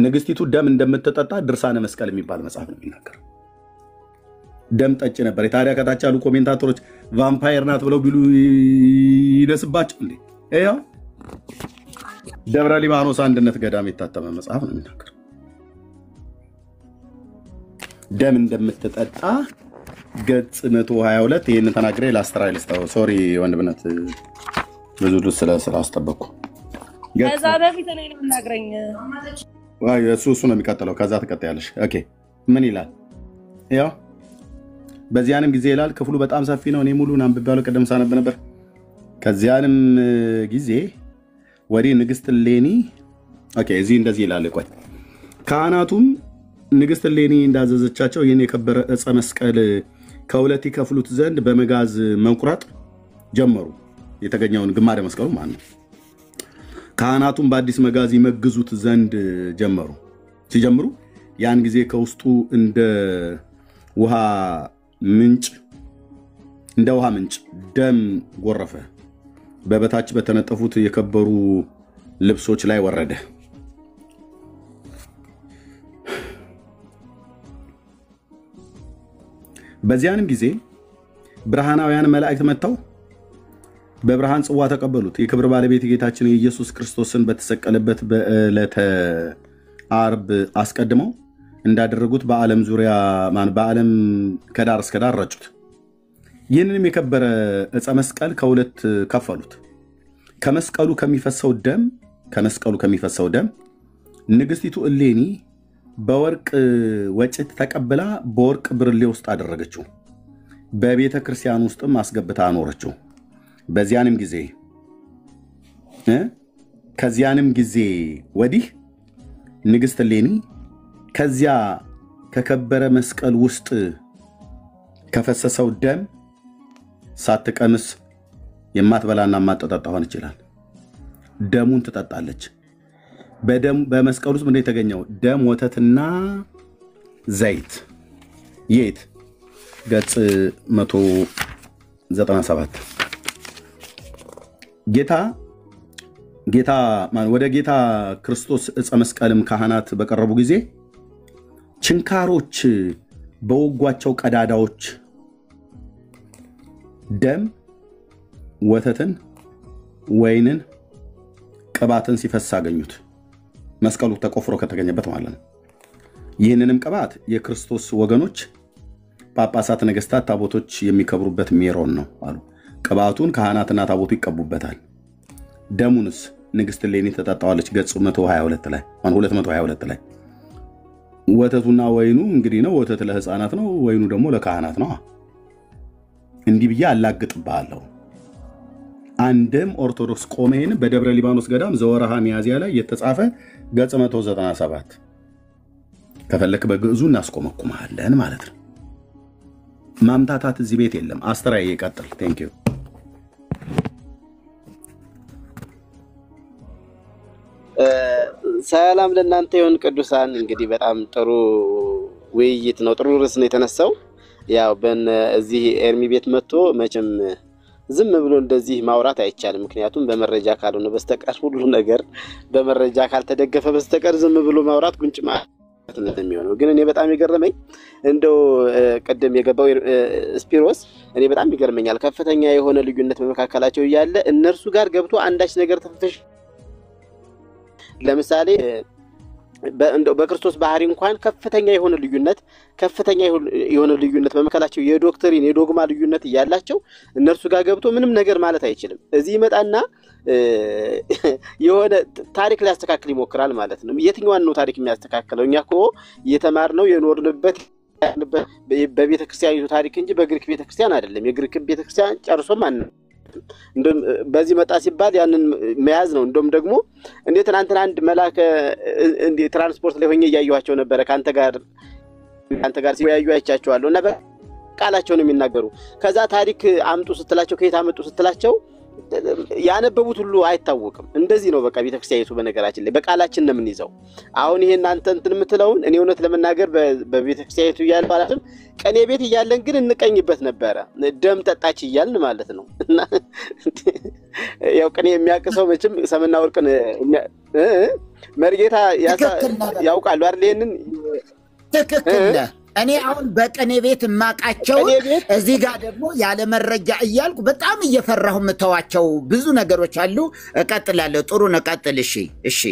ንግስቲቱ ደም እንደምትጠጣ ድርሳነ መስቀል የሚባል መጽሐፍ ነው የሚናገረው። ደም ጠጭ ነበር። ታዲያ ከታች ያሉ ኮሜንታተሮች ቫምፓየር ናት ብለው ቢሉ ይደስባቸው እንዴ? ይኸው ደብረ ሊባኖስ አንድነት ገዳም የታተመ መጽሐፍ ነው የሚናገረው። ደም እንደምትጠጣ ገጽ 122 ይህንን ተናግሬ ለአስተራይል ስታው ሶሪ ወንድምነት ብዙ ስላስጠበቅኩ ከዛ በፊት እኔ ነው የምናገረኝ። እሱ ነው የሚቀጥለው። ከዛ ትቀጥያለሽ። ኦኬ ምን ይላል? ያው በዚያንም ጊዜ ይላል። ክፍሉ በጣም ሰፊ ነው። እኔ ሙሉን አንብቤያለሁ። ቀደም ሳነብ ነበር። ከዚያንም ጊዜ ወዲህ ንግስት ሌኒ እዚህ እንደዚህ ይላል። ቆይ ካህናቱም ንግስት ሌኒ እንዳዘዘቻቸው ይህን የከበረ ዕፀ መስቀል ከሁለት ይከፍሉት ዘንድ በመጋዝ መቁረጥ ጀመሩ። የተገኘውን ግማደ መስቀሉ ማለት ነው። ካህናቱም በአዲስ መጋዝ ይመግዙት ዘንድ ሲጀምሩ ያን ጊዜ ከውስጡ እንደ ውሃ ምንጭ ደም ጎረፈ። በበታች በተነጠፉት የከበሩ ልብሶች ላይ ወረደ። በዚያንም ጊዜ ብርሃናውያን መላእክት መጥተው በብርሃን ጽዋ ተቀበሉት። የክብር ባለቤት ጌታችን ኢየሱስ ክርስቶስን በተሰቀለበት በዕለተ ዓርብ አስቀድመው እንዳደረጉት በዓለም ዙሪያ በዓለም ከዳር እስከ ዳር ረጩት። ይህንንም የከበረ ዕፀ መስቀል ከሁለት ከፈሉት። ከመስቀሉ ከሚፈሰው ደም ንግስቲቱ እሌኒ በወርቅ ወጭት ተቀብላ በወርቅ ብርሌ ውስጥ አደረገችው። በቤተ ክርስቲያን ውስጥም አስገብታ አኖረችው። ከዚያንም ጊዜ ወዲህ ንግስት እሌኒ ከዚያ ከከበረ መስቀል ውስጥ ከፈሰሰው ደም ሳትቀምስ የማትበላና የማትጠጣ ሆነ ይችላል። ደሙን ትጠጣለች። በመስቀል ውስጥ ምን የተገኘው ደም፣ ወተትና ዘይት። የት ገጽ 197 ወደ ጌታ ክርስቶስ ዕፀ መስቀልም ካህናት በቀረቡ ጊዜ ችንካሮች በወጓቸው ቀዳዳዎች ደም፣ ወተትን፣ ወይንን፣ ቅባትን ሲፈስ አገኙት። መስቀሉ ተቆፍሮ ከተገኘበት ማለት ነው። ይህንንም ቅባት የክርስቶስ ወገኖች ጳጳሳት፣ ነገስታት፣ ታቦቶች የሚከብሩበት ሜሮን ነው አሉ። ቅባቱን ካህናትና ታቦቱ ይቀቡበታል። ደሙንስ ንግስት እሌኒ ተጠጣዋለች። ገጽ 222 ላይ ወተቱና ወይኑ እንግዲህ ነው። ወተት ለህፃናት ነው፣ ወይኑ ደግሞ ለካህናት ነው። እንዲህ ብዬ አላግጥብሃለሁ። አንድም ኦርቶዶክስ ቆሜን በደብረ ሊባኖስ ገዳም ዘወርሃ ሚያዝያ ላይ የተጻፈ ገጽ 197 ከፈለክ በግዕዙ እናስቆመኩማለን ማለት ነው። ማምታታት እዚህ ቤት የለም። አስተራዬ ይቀጥል። ቴንክ ዩ። ሰላም ለእናንተ ይሁን ቅዱሳን። እንግዲህ በጣም ጥሩ ውይይት ነው፣ ጥሩ ርዕስ ነው የተነሳው። ያው በዚህ ኤርሚ ቤት መጥቶ መቼም ዝም ብሎ እንደዚህ ማውራት አይቻልም። ምክንያቱም በመረጃ ካልሆነ በስተቀር ሁሉ ነገር በመረጃ ካልተደገፈ በስተቀር ዝም ብሎ ማውራት ጉንጭ ማለት ነው የሚሆነው። ግን እኔ በጣም ይገርመኝ እንደው ቀደም የገባው ስፒሮስ እኔ በጣም ይገርመኛል። ከፍተኛ የሆነ ልዩነት በመካከላቸው እያለ እነርሱ ጋር ገብቶ አንዳች ነገር ተፈሽ ለምሳሌ በክርስቶስ ባህሪ እንኳን ከፍተኛ የሆነ ልዩነት በመካከላቸው የዶክትሪን የዶግማ ልዩነት እያላቸው እነርሱ ጋር ገብቶ ምንም ነገር ማለት አይችልም። እዚህ ይመጣና የሆነ ታሪክ ሊያስተካክል ይሞክራል ማለት ነው። የትኛውን ነው ታሪክ የሚያስተካክለው? እኛ እኮ የተማርነው የኖርንበት በቤተክርስቲያኒቱ ታሪክ እንጂ በግሪክ ቤተክርስቲያን አይደለም። የግሪክ ቤተክርስቲያን ጨርሶ ማን እንደም በዚህ መጣ ሲባል ያንን መያዝ ነው። እንደም ደግሞ እንዴት ትናንትና አንድ መላከ እንዴ ትራንስፖርት ላይ ሆኜ ያያዩዋቸው ነበር። ካንተ ጋር ሲያዩ አይቻቸዋለሁ እና በቃላቸው ነው የሚናገሩ። ከዛ ታሪክ አምጡ ስትላቸው ከየት አመጡ ስትላቸው ያነበቡት ሁሉ አይታወቅም። እንደዚህ ነው በቃ ቤተክርስቲያኒቱ በነገራችን ላይ በቃላችን ነው የምንይዘው። አሁን ይሄን አንተ እንትን የምትለውን እኔ እውነት ለመናገር በቤተክርስቲያኒቱ ይያል ባላለም ቀኔ ቤት ይያለን ግን እንቀኝበት ነበር። ደም ጠጣች ይያልን ማለት ነው እና ያው ቅኔ የሚያቅሰው መቼም ሰምና ወርቅን መርጌታ ያውቃሉ አይደል? ይሄንን ትክክል ነህ። እኔ አሁን በቅኔ ቤት ማቃቸው እዚህ ጋር ደግሞ ያለ መረጃ እያልኩ በጣም እየፈራሁ መተዋቸው ብዙ ነገሮች አሉ። እቀጥላለሁ። ጥሩ ነው፣ ቀጥል። እሺ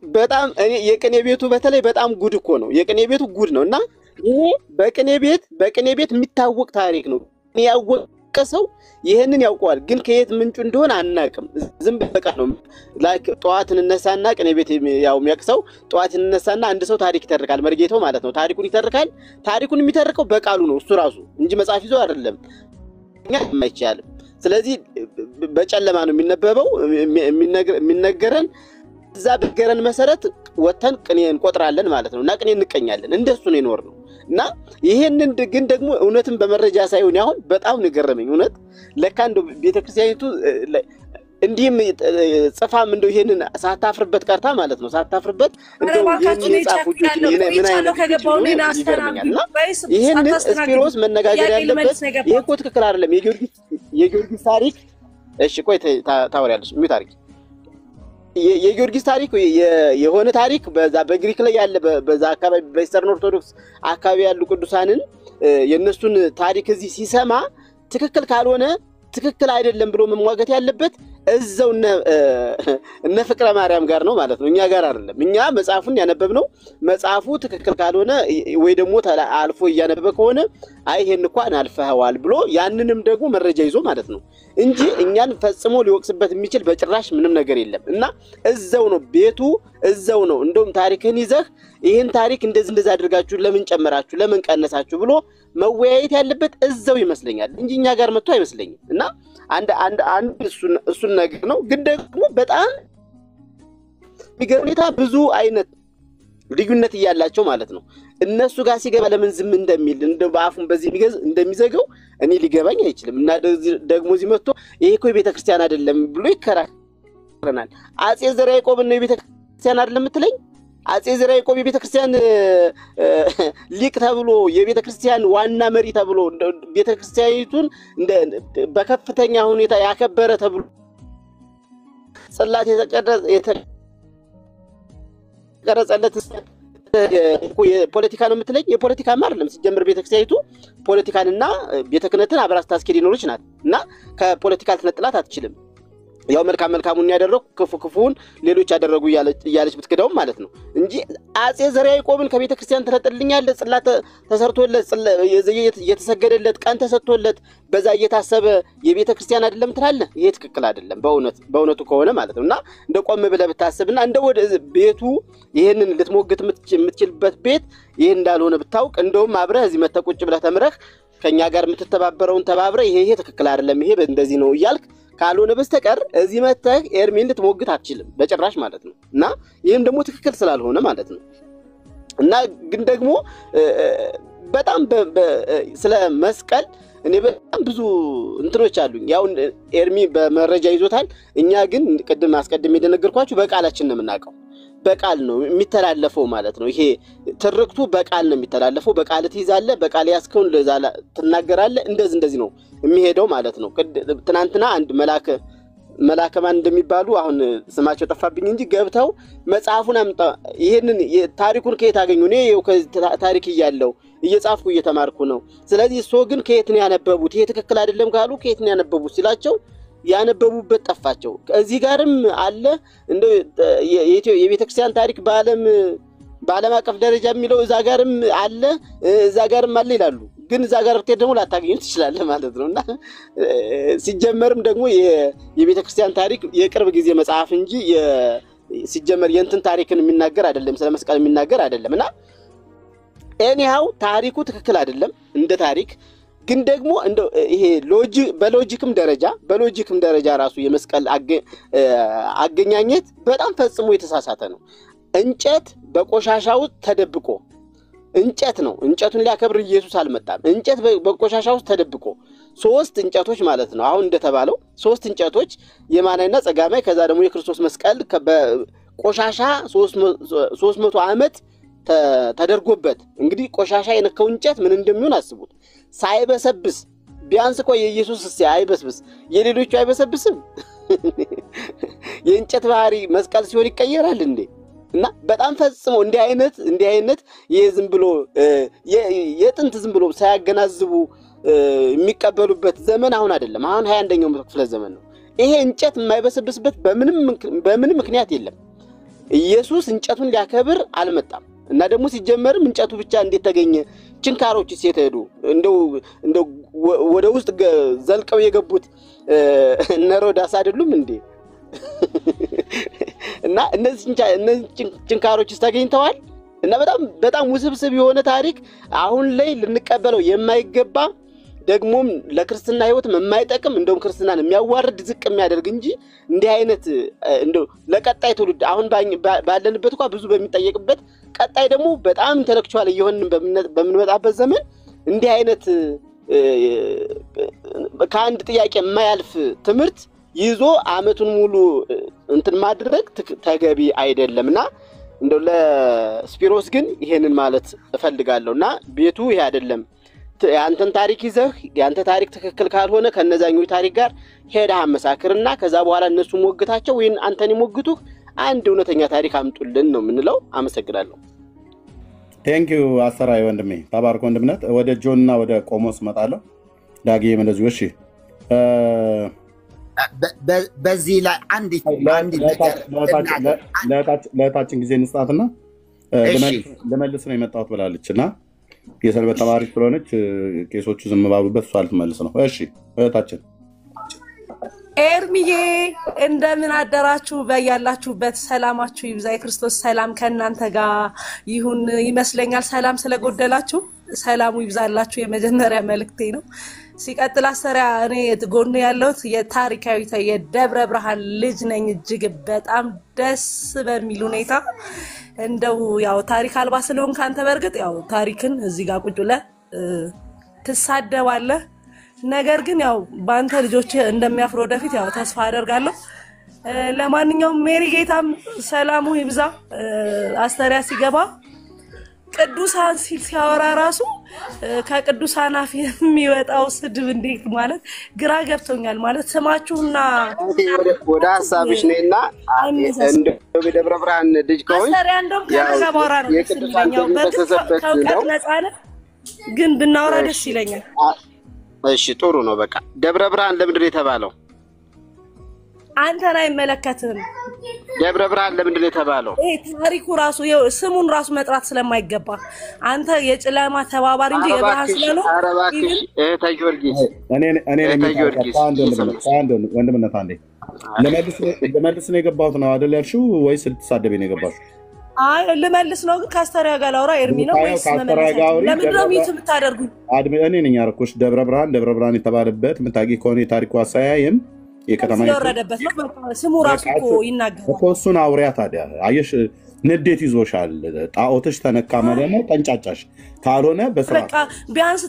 በጣም እኔ የቅኔ ቤቱ በተለይ በጣም ጉድ እኮ ነው። የቅኔ ቤቱ ጉድ ነውና ይሄ በቅኔ ቤት የሚታወቅ ታሪክ ነው። ያወቀሰው ይሄንን ያውቀዋል፣ ግን ከየት ምንጩ እንደሆነ አናቅም። ዝም በቃ ነው ላይክ ጧት እንነሳና ቅኔ ቤት ያው የሚያቅሰው ጧት እንነሳና አንድ ሰው ታሪክ ይተርካል፣ መርጌታው ማለት ነው። ታሪኩን ይተርካል። ታሪኩን የሚተርከው በቃሉ ነው እሱ ራሱ እንጂ መጽሐፍ ይዞ አይደለም። እኛ የማይቻልም። ስለዚህ በጨለማ ነው የሚነበበው የሚነገረን። እዛ በገረን መሰረት ወተን ቅኔ እንቆጥራለን ማለት ነው እና ቅኔ እንቀኛለን። እንደሱ ነው የኖርነው እና ይሄንን ግን ደግሞ እውነትን በመረጃ ሳይሆን ያሁን በጣም ንገረመኝ። እውነት ለካ እንደው ቤተክርስቲያኒቱ እንዲህም ጽፋም እንደው ይሄንን ሳታፍርበት ቀርታ ማለት ነው ሳታፍርበት እንደው ይሄንን ጻፉት ምን አይነት ከገባው ኔና አስተናግዱ ይሄንን ስፒሮስ መነጋገር ያለበት ይሄ እኮ ትክክል አይደለም። የጊዮርጊስ ታሪክ እሺ ቆይ ታወሪያለሽ ምን ታሪክ የጊዮርጊስ ታሪክ የሆነ ታሪክ በዛ በግሪክ ላይ ያለ በዛ አካባቢ በኢስተርን ኦርቶዶክስ አካባቢ ያሉ ቅዱሳንን የነሱን ታሪክ እዚህ ሲሰማ ትክክል ካልሆነ ትክክል አይደለም ብሎ መሟገት ያለበት እዛው እነ ፍቅረ ማርያም ጋር ነው ማለት ነው። እኛ ጋር አይደለም። እኛ መጽሐፉን ያነበብነው መጽሐፉ ትክክል ካልሆነ ወይ ደግሞ አልፎ ያነበበ ከሆነ አይ ይሄን እንኳን አልፈዋል ብሎ ያንንም ደግሞ መረጃ ይዞ ማለት ነው እንጂ እኛን ፈጽሞ ሊወቅስበት የሚችል በጭራሽ ምንም ነገር የለም። እና እዛው ነው ቤቱ እዛው ነው። እንደውም ታሪክን ይዘህ ይሄን ታሪክ እንደዚህ አድርጋችሁ ለምን ጨመራችሁ ለምን ቀነሳችሁ ብሎ መወያየት ያለበት እዛው ይመስለኛል እንጂ እኛ ጋር መጥቶ አይመስለኝም። እና አንድ እሱን ነገር ነው። ግን ደግሞ በጣም የሚገርምታ ብዙ አይነት ልዩነት ያላቸው ማለት ነው። እነሱ ጋር ሲገባ ለምን ዝም እንደሚል እንደው በአፉን በዚህ እንደሚዘገው እኔ ሊገባኝ አይችልም። እና ደግሞ እዚህ መጥቶ ይሄ እኮ የቤተክርስቲያን አይደለም ብሎ ይከራከረናል። አጼ ዘርዓ ያዕቆብ ነው የቤተክርስቲያን አይደለም የምትለኝ? አጼ ዘርዓ ያዕቆብ የቤተክርስቲያን ሊቅ ተብሎ የቤተክርስቲያን ዋና መሪ ተብሎ ቤተክርስቲያኒቱን በከፍተኛ ሁኔታ ያከበረ ተብሎ ጽላት የተቀረጸለት የፖለቲካ ነው የምትለኝ? የፖለቲካ አይደለም ሲጀምር ቤተክርስቲያኒቱ ፖለቲካንና ቤተክነትን አብራ ስታስኬድ ይኖርች ናት እና ከፖለቲካ ልትነጥላት አትችልም። ያው መልካሙን ያደረኩ ክፉን ሌሎች ያደረጉ እያለች ብትከዳው ማለት ነው እንጂ አጼ ዘርዓ ያዕቆብን ከቤተክርስቲያን ተረጥልኛል ጽላት ተሰርቶለት የተሰገደለት ቀን ተሰጥቶለት በዛ እየታሰበ የቤተክርስቲያን አይደለም ትላለ። ይሄ ትክክል አይደለም በእውነቱ ከሆነ ማለት ነውና እንደቆም ብለህ ብታስብና እንደው ወደ ቤቱ ይሄንን ልትሞግት የምትችልበት ቤት ይሄ እንዳልሆነ ብታውቅ እንደውም አብረህ እዚህ መተቁጭ ብለህ ተምረህ ከኛ ጋር የምትተባበረውን ተባብረህ ይሄ ትክክል አይደለም ይሄ እንደዚህ ነው እያልክ ካልሆነ በስተቀር እዚህ መተህ ኤርሚን ልትሞግት አትችልም በጭራሽ ማለት ነው። እና ይሄም ደግሞ ትክክል ስላልሆነ ማለት ነው። እና ግን ደግሞ በጣም ስለ መስቀል እኔ በጣም ብዙ እንትኖች አሉኝ። ያው ኤርሚ በመረጃ ይዞታል። እኛ ግን ቅድም አስቀድሜ እንደነገርኳችሁ በቃላችን ነው የምናውቀው። በቃል ነው የሚተላለፈው ማለት ነው። ይሄ ትርክቱ በቃል ነው የሚተላለፈው። በቃል ትይዛለህ፣ በቃል ያስከውን ለዛላ ትናገራለህ። እንደዚህ ነው የሚሄደው ማለት ነው። ትናንትና አንድ መላከ ማን እንደሚባሉ አሁን ስማቸው ጠፋብኝ እንጂ ገብተው መጽሐፉን አምጣ ይሄንን ታሪኩን ከየት አገኙ? እኔ ታሪክ እያለው እየጻፍኩ እየተማርኩ ነው። ስለዚህ እሱ ግን ከየት ነው ያነበቡት? ይሄ ትክክል አይደለም ካሉ ከየት ነው ያነበቡት ሲላቸው ያነበቡበት ጠፋቸው። እዚህ ጋርም አለ እንደው የቤተክርስቲያን ታሪክ በዓለም አቀፍ ደረጃ የሚለው እዛ ጋርም አለ ይላሉ። ግን እዛ ጋር ብትሄድ ደግሞ ላታገኙት ትችላለህ ማለት ነውና ሲጀመርም ደግሞ የቤተክርስቲያን ታሪክ የቅርብ ጊዜ መጽሐፍ እንጂ ሲጀመር የእንትን ታሪክን የሚናገር አይደለም፣ ስለ መስቀል የሚናገር አይደለምና ኤኒሃው ታሪኩ ትክክል አይደለም እንደ ታሪክ። ግን ደግሞ እንደው ይሄ በሎጂክም ደረጃ ራሱ የመስቀል አገኛኘት በጣም ፈጽሞ የተሳሳተ ነው። እንጨት በቆሻሻው ተደብቆ እንጨት ነው። እንጨቱን ሊያከብር ኢየሱስ አልመጣም። እንጨት በቆሻሻው ተደብቆ ሶስት እንጨቶች ማለት ነው። አሁን እንደተባለው ሶስት እንጨቶች የማናይና ጸጋማይ ከዛ ደግሞ የክርስቶስ መስቀል በቆሻሻ 300 ዓመት ተደርጎበት እንግዲህ ቆሻሻ የነካው እንጨት ምን እንደሚሆን አስቡት። ሳይበሰብስ ቢያንስ እኮ የኢየሱስ አይበስብስ የሌሎቹ አይበሰብስም? የእንጨት ባህሪ መስቀል ሲሆን ይቀየራል እንዴ? እና በጣም ፈጽሞ እንዲህ አይነት የዝም ብሎ የጥንት ዝም ብሎ ሳያገናዝቡ የሚቀበሉበት ዘመን አሁን አይደለም። አሁን 21ኛው ክፍለ ዘመን ነው። ይሄ እንጨት የማይበሰብስበት በምንም ምክንያት የለም። ኢየሱስ እንጨቱን ሊያከብር አልመጣም። እና ደግሞ ሲጀመርም እንጨቱ ብቻ እንዴት ተገኘ? ችንካሮች ሲተዱ እንደው ወደ ውስጥ ዘልቀው የገቡት እነ ሮዳስ አይደሉም እንዴ? እና እነዚህ ችንካሮች ተገኝተዋል። እና በጣም ውስብስብ የሆነ ታሪክ አሁን ላይ ልንቀበለው የማይገባ ደግሞም ለክርስትና ህይወት የማይጠቅም እንደውም ክርስትናን የሚያዋርድ ዝቅ የሚያደርግ እንጂ እንዲህ አይነት እንደው ለቀጣይ ትውልድ አሁን ባለንበት እንኳን ብዙ በሚጠየቅበት ቀጣይ ደግሞ በጣም ኢንተሌክቹዋል እየሆንን በምንመጣበት ዘመን እንዲህ አይነት ከአንድ ጥያቄ የማያልፍ ትምህርት ይዞ አመቱን ሙሉ እንትን ማድረግ ተገቢ አይደለምና እንደው ለስፒሮስ ግን ይሄንን ማለት እፈልጋለሁና ቤቱ ይሄ አይደለም። ያንተን ታሪክ ይዘህ ያንተ ታሪክ ትክክል ካልሆነ ከነዛኞች ታሪክ ጋር ሄደህ አመሳክርና ከዛ በኋላ እነሱ ሞግታቸው ወይ አንተን ይሞግቱህ አንድ እውነተኛ ታሪክ አምጡልን ነው ምንለው። አመሰግናለሁ። ቴንክ ዩ አሰራይ ወንድሜ ተባርኮ ወንድምነት። ወደ ጆንና ወደ ቆሞስ መጣለሁ። ዳጊም እንደዚሁ እሺ። በዚህ ላይ አንድ ለታችን ጊዜ እንስጣትና ለመልስ ነው የመጣሁት ብላለችና የሰንበት ተማሪ ስለሆነች ቄሶቹ ዝም ባሉበት እሷ ልትመልስ ነው። እሺ እህታችን ኤርሚዬ እንደምን አደራችሁ? በያላችሁበት ሰላማችሁ ይብዛ። የክርስቶስ ሰላም ከእናንተ ጋር ይሁን። ይመስለኛል ሰላም ስለጎደላችሁ ሰላሙ ይብዛላችሁ የመጀመሪያ መልእክቴ ነው። ሲቀጥል አሰሪያ እኔ ጎን ያለሁት የታሪካዊት የደብረ ብርሃን ልጅ ነኝ። እጅግ በጣም ደስ በሚል ሁኔታ እንደው ያው ታሪክ አልባ ስለሆን ካንተ በርግጥ ያው ታሪክን እዚህ ጋር ቁጭ ብለህ ትሳደባለህ። ነገር ግን ያው ባንተ ልጆች እንደሚያፍሩ ወደፊት ያው ተስፋ አደርጋለሁ። ለማንኛውም ሜሪ ጌታም ሰላሙ ይብዛ። አስተሪያ ሲገባ ቅዱሳን ሲል ሲያወራ ራሱ ከቅዱሳን አፍ የሚወጣው ስድብ እንዴት ማለት ግራ ገብቶኛል። ማለት ስማችሁና ወደ ሐሳብሽ ነውና እንደው በደብረ ብርሃን ልጅ ከሆነ አስተሪያ እንደውም ከነጋባራ ነው የቅዱሳኛው በከውቀት ነፃነ ግን ብናወራ ደስ ይለኛል። እሺ ጥሩ ነው። በቃ ደብረ ብርሃን ለምንድን ነው የተባለው? አንተን አይመለከትም። ደብረ ብርሃን ለምንድን ነው የተባለው? ታሪኩ ራሱ ስሙን ራሱ መጥራት ስለማይገባ አንተ የጨለማ ተባባሪ እንጂ የብርሃን ስለሆነ አረባክሽ እህተ ጊዮርጊስ ወንድምነት አንዴ ለመልስ ነው የገባሁት ነው አይደል ያልሽው ወይስ ልትሳደቢ ነው የገባሽው? አይ ልመልስ ነው። ግን ካስተሪያ ጋር ላውራ ኤርሚ ነው ወይስ ለምን ነው ሚት የምታደርጉኝ? እኔ ነኝ ያረኩሽ። ደብረ ብርሃን የተባለበት ምታቂ ከሆነ የታሪኩ አሳያይም የከተማ ይወረደበት ነው ስሙ ራሱ እኮ ይናገራል እኮ። እሱን አውሪያ ታዲያ አየሽ፣ ንዴት ይዞሻል። ጣዖትሽ ተነካ ማለት ነው ጠንጫጫሽ። ካልሆነ በስራ በቃ ቢያንስ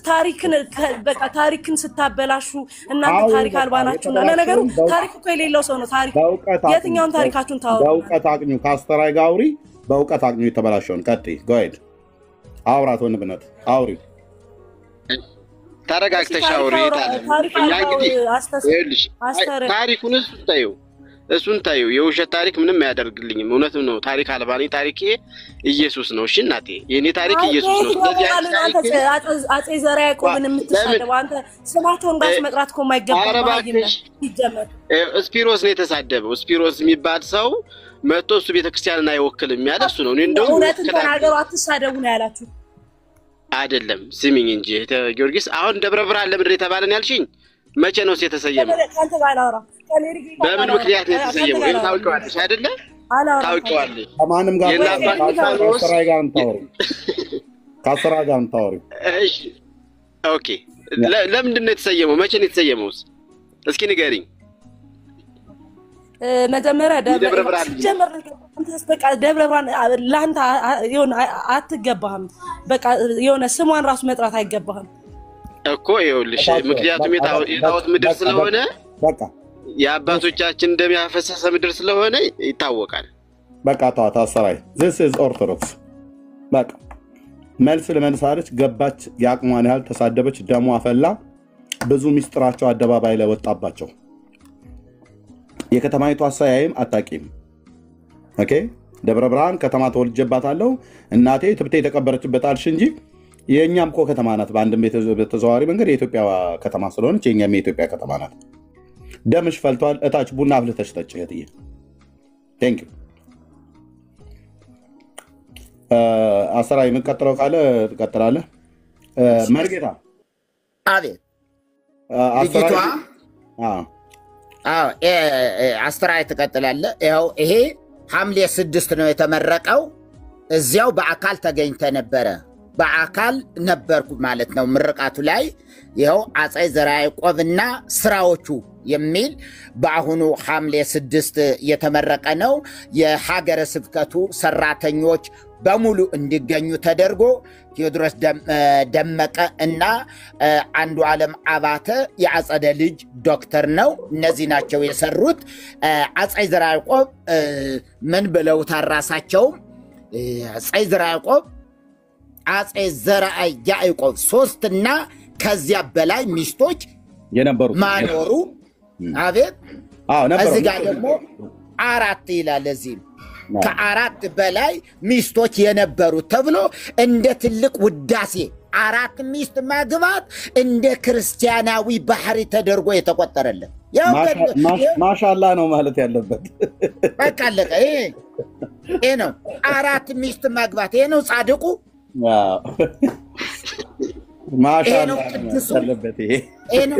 ታሪክን ስታበላሹ እናንተ ታሪክ አልባ ናችሁ። ለነገሩ ታሪክ እኮ የሌለው ሰው ነው ታሪክ። የትኛውን ታሪካችሁን ታወሩ? በእውቀት አቅኙ። ካስተራይ ጋር አውሪ። በእውቀት አቅኙ የተበላሸውን። ቀጥይ ጎይድ አውራት ወንድምነት አውሪ። ተረጋግተሽ አውሪ። እሱን ታዩ። የውሸት ታሪክ ምንም አያደርግልኝም። እውነትም ነው። ታሪክ አልባኒ ታሪክ ኢየሱስ ነው። እሺ እናቴ የኔ ታሪክ ኢየሱስ ነው። ስለዚህ አጼ ዘርዓ ያዕቆብን የምትሳደበው አንተ ስማቸውን ጋር መጥራት እኮ የማይገባ ይጀመር። ስፒሮስ ነው የተሳደበው። ስፒሮስ የሚባል ሰው መጥቶ እሱ ቤተክርስቲያንን አይወክልም ያለ እሱ ነው። እንደው እውነትን ተናገሩ አትሳደቡ ነው ያላችሁ አይደለም? ስሚኝ እንጂ ጊዮርጊስ አሁን ደብረ ብርሃን ለምንድን የተባለን ያልሽኝ? መቼ ነው የተሰየመው? በምን ምክንያት ነው የተሰየመው? ይሄን ታውቂዋለሽ አይደለ? ታውቂዋለሽ። ከማንም ጋር ካስተራይ ጋር ታወሪ። እሺ ኦኬ። ለምንድን ነው የተሰየመው? መቼ ነው የተሰየመው? እስኪ ንገሪኝ። መጀመሪያ ደብረ ብርሃን በቃ ደብረ ብርሃን ላንተ የሆነ አትገባህም። በቃ የሆነ ስሟን ራሱ መጥራት አይገባህም እኮ። ይኸውልሽ ምክንያቱም የጣዖት ምድር ስለሆነ በቃ የአባቶቻችን እንደሚያፈሰሰ ምድር ስለሆነ ይታወቃል። በቃ ታሰራይ this is orthodox። በቃ መልስ ለመልሳለች ገባች። ያቅሟን ያህል ተሳደበች። ደሟ አፈላ። ብዙ ሚስጥራቸው አደባባይ ላይ ወጣባቸው። የከተማይቱ አሳያይም አታቂም። ኦኬ ደብረ ብርሃን ከተማ ተወልጄባታለሁ እናቴ ትብቴ የተቀበረችበት አልሽ እንጂ የእኛም እኮ ከተማ ናት። በአንድም በተዘዋዋሪ መንገድ የኢትዮጵያ ከተማ ስለሆነች የእኛም የኢትዮጵያ ከተማ ናት። ደምሽ ፈልቷል። እታች ቡና አፍልተሽ ጠጪ እህትዬ። ቴንክ ዩ። አስራ የምንቀጥለው ካለ ትቀጥላለህ። መርጌታ አቤት ልጅቷ አስተራይ ትቀጥላለህ። ይኸው ይሄ ሐምሌ 6 ነው የተመረቀው። እዚያው በአካል ተገኝተ ነበረ። በአካል ነበርኩ ማለት ነው ምርቃቱ ላይ። ይኸው አፄ ዘርዓ ያዕቆብና ስራዎቹ የሚል በአሁኑ ሐምሌ 6 የተመረቀ ነው። የሀገረ ስብከቱ ሰራተኞች በሙሉ እንዲገኙ ተደርጎ ቴዎድሮስ ደመቀ እና አንዱ ዓለም አባተ የአጸደ ልጅ ዶክተር ነው። እነዚህ ናቸው የሰሩት። አፄ ዘርዓ ያዕቆብ ምን ብለው ታራሳቸውም አፄ ዘርዓ ያዕቆብ አፄ ዘርዓ ያዕቆብ 3 እና ከዚያ በላይ ሚስቶች የነበሩ ማኖሩ። አቤት እዚህ ጋር ደግሞ 4 ይላል። እዚህ ከ4 በላይ ሚስቶች የነበሩ ተብሎ እንደ ትልቅ ውዳሴ 4 ሚስት ማግባት እንደ ክርስቲያናዊ ባህሪ ተደርጎ የተቆጠረለት ማሻላ ነው ማለት ያለበት። በቃ አለቀ። ይሄ ነው 4 ሚስት ማግባት። ይሄ ነው ጻድቁ። ማሻላ ያለበት። ይሄ ነው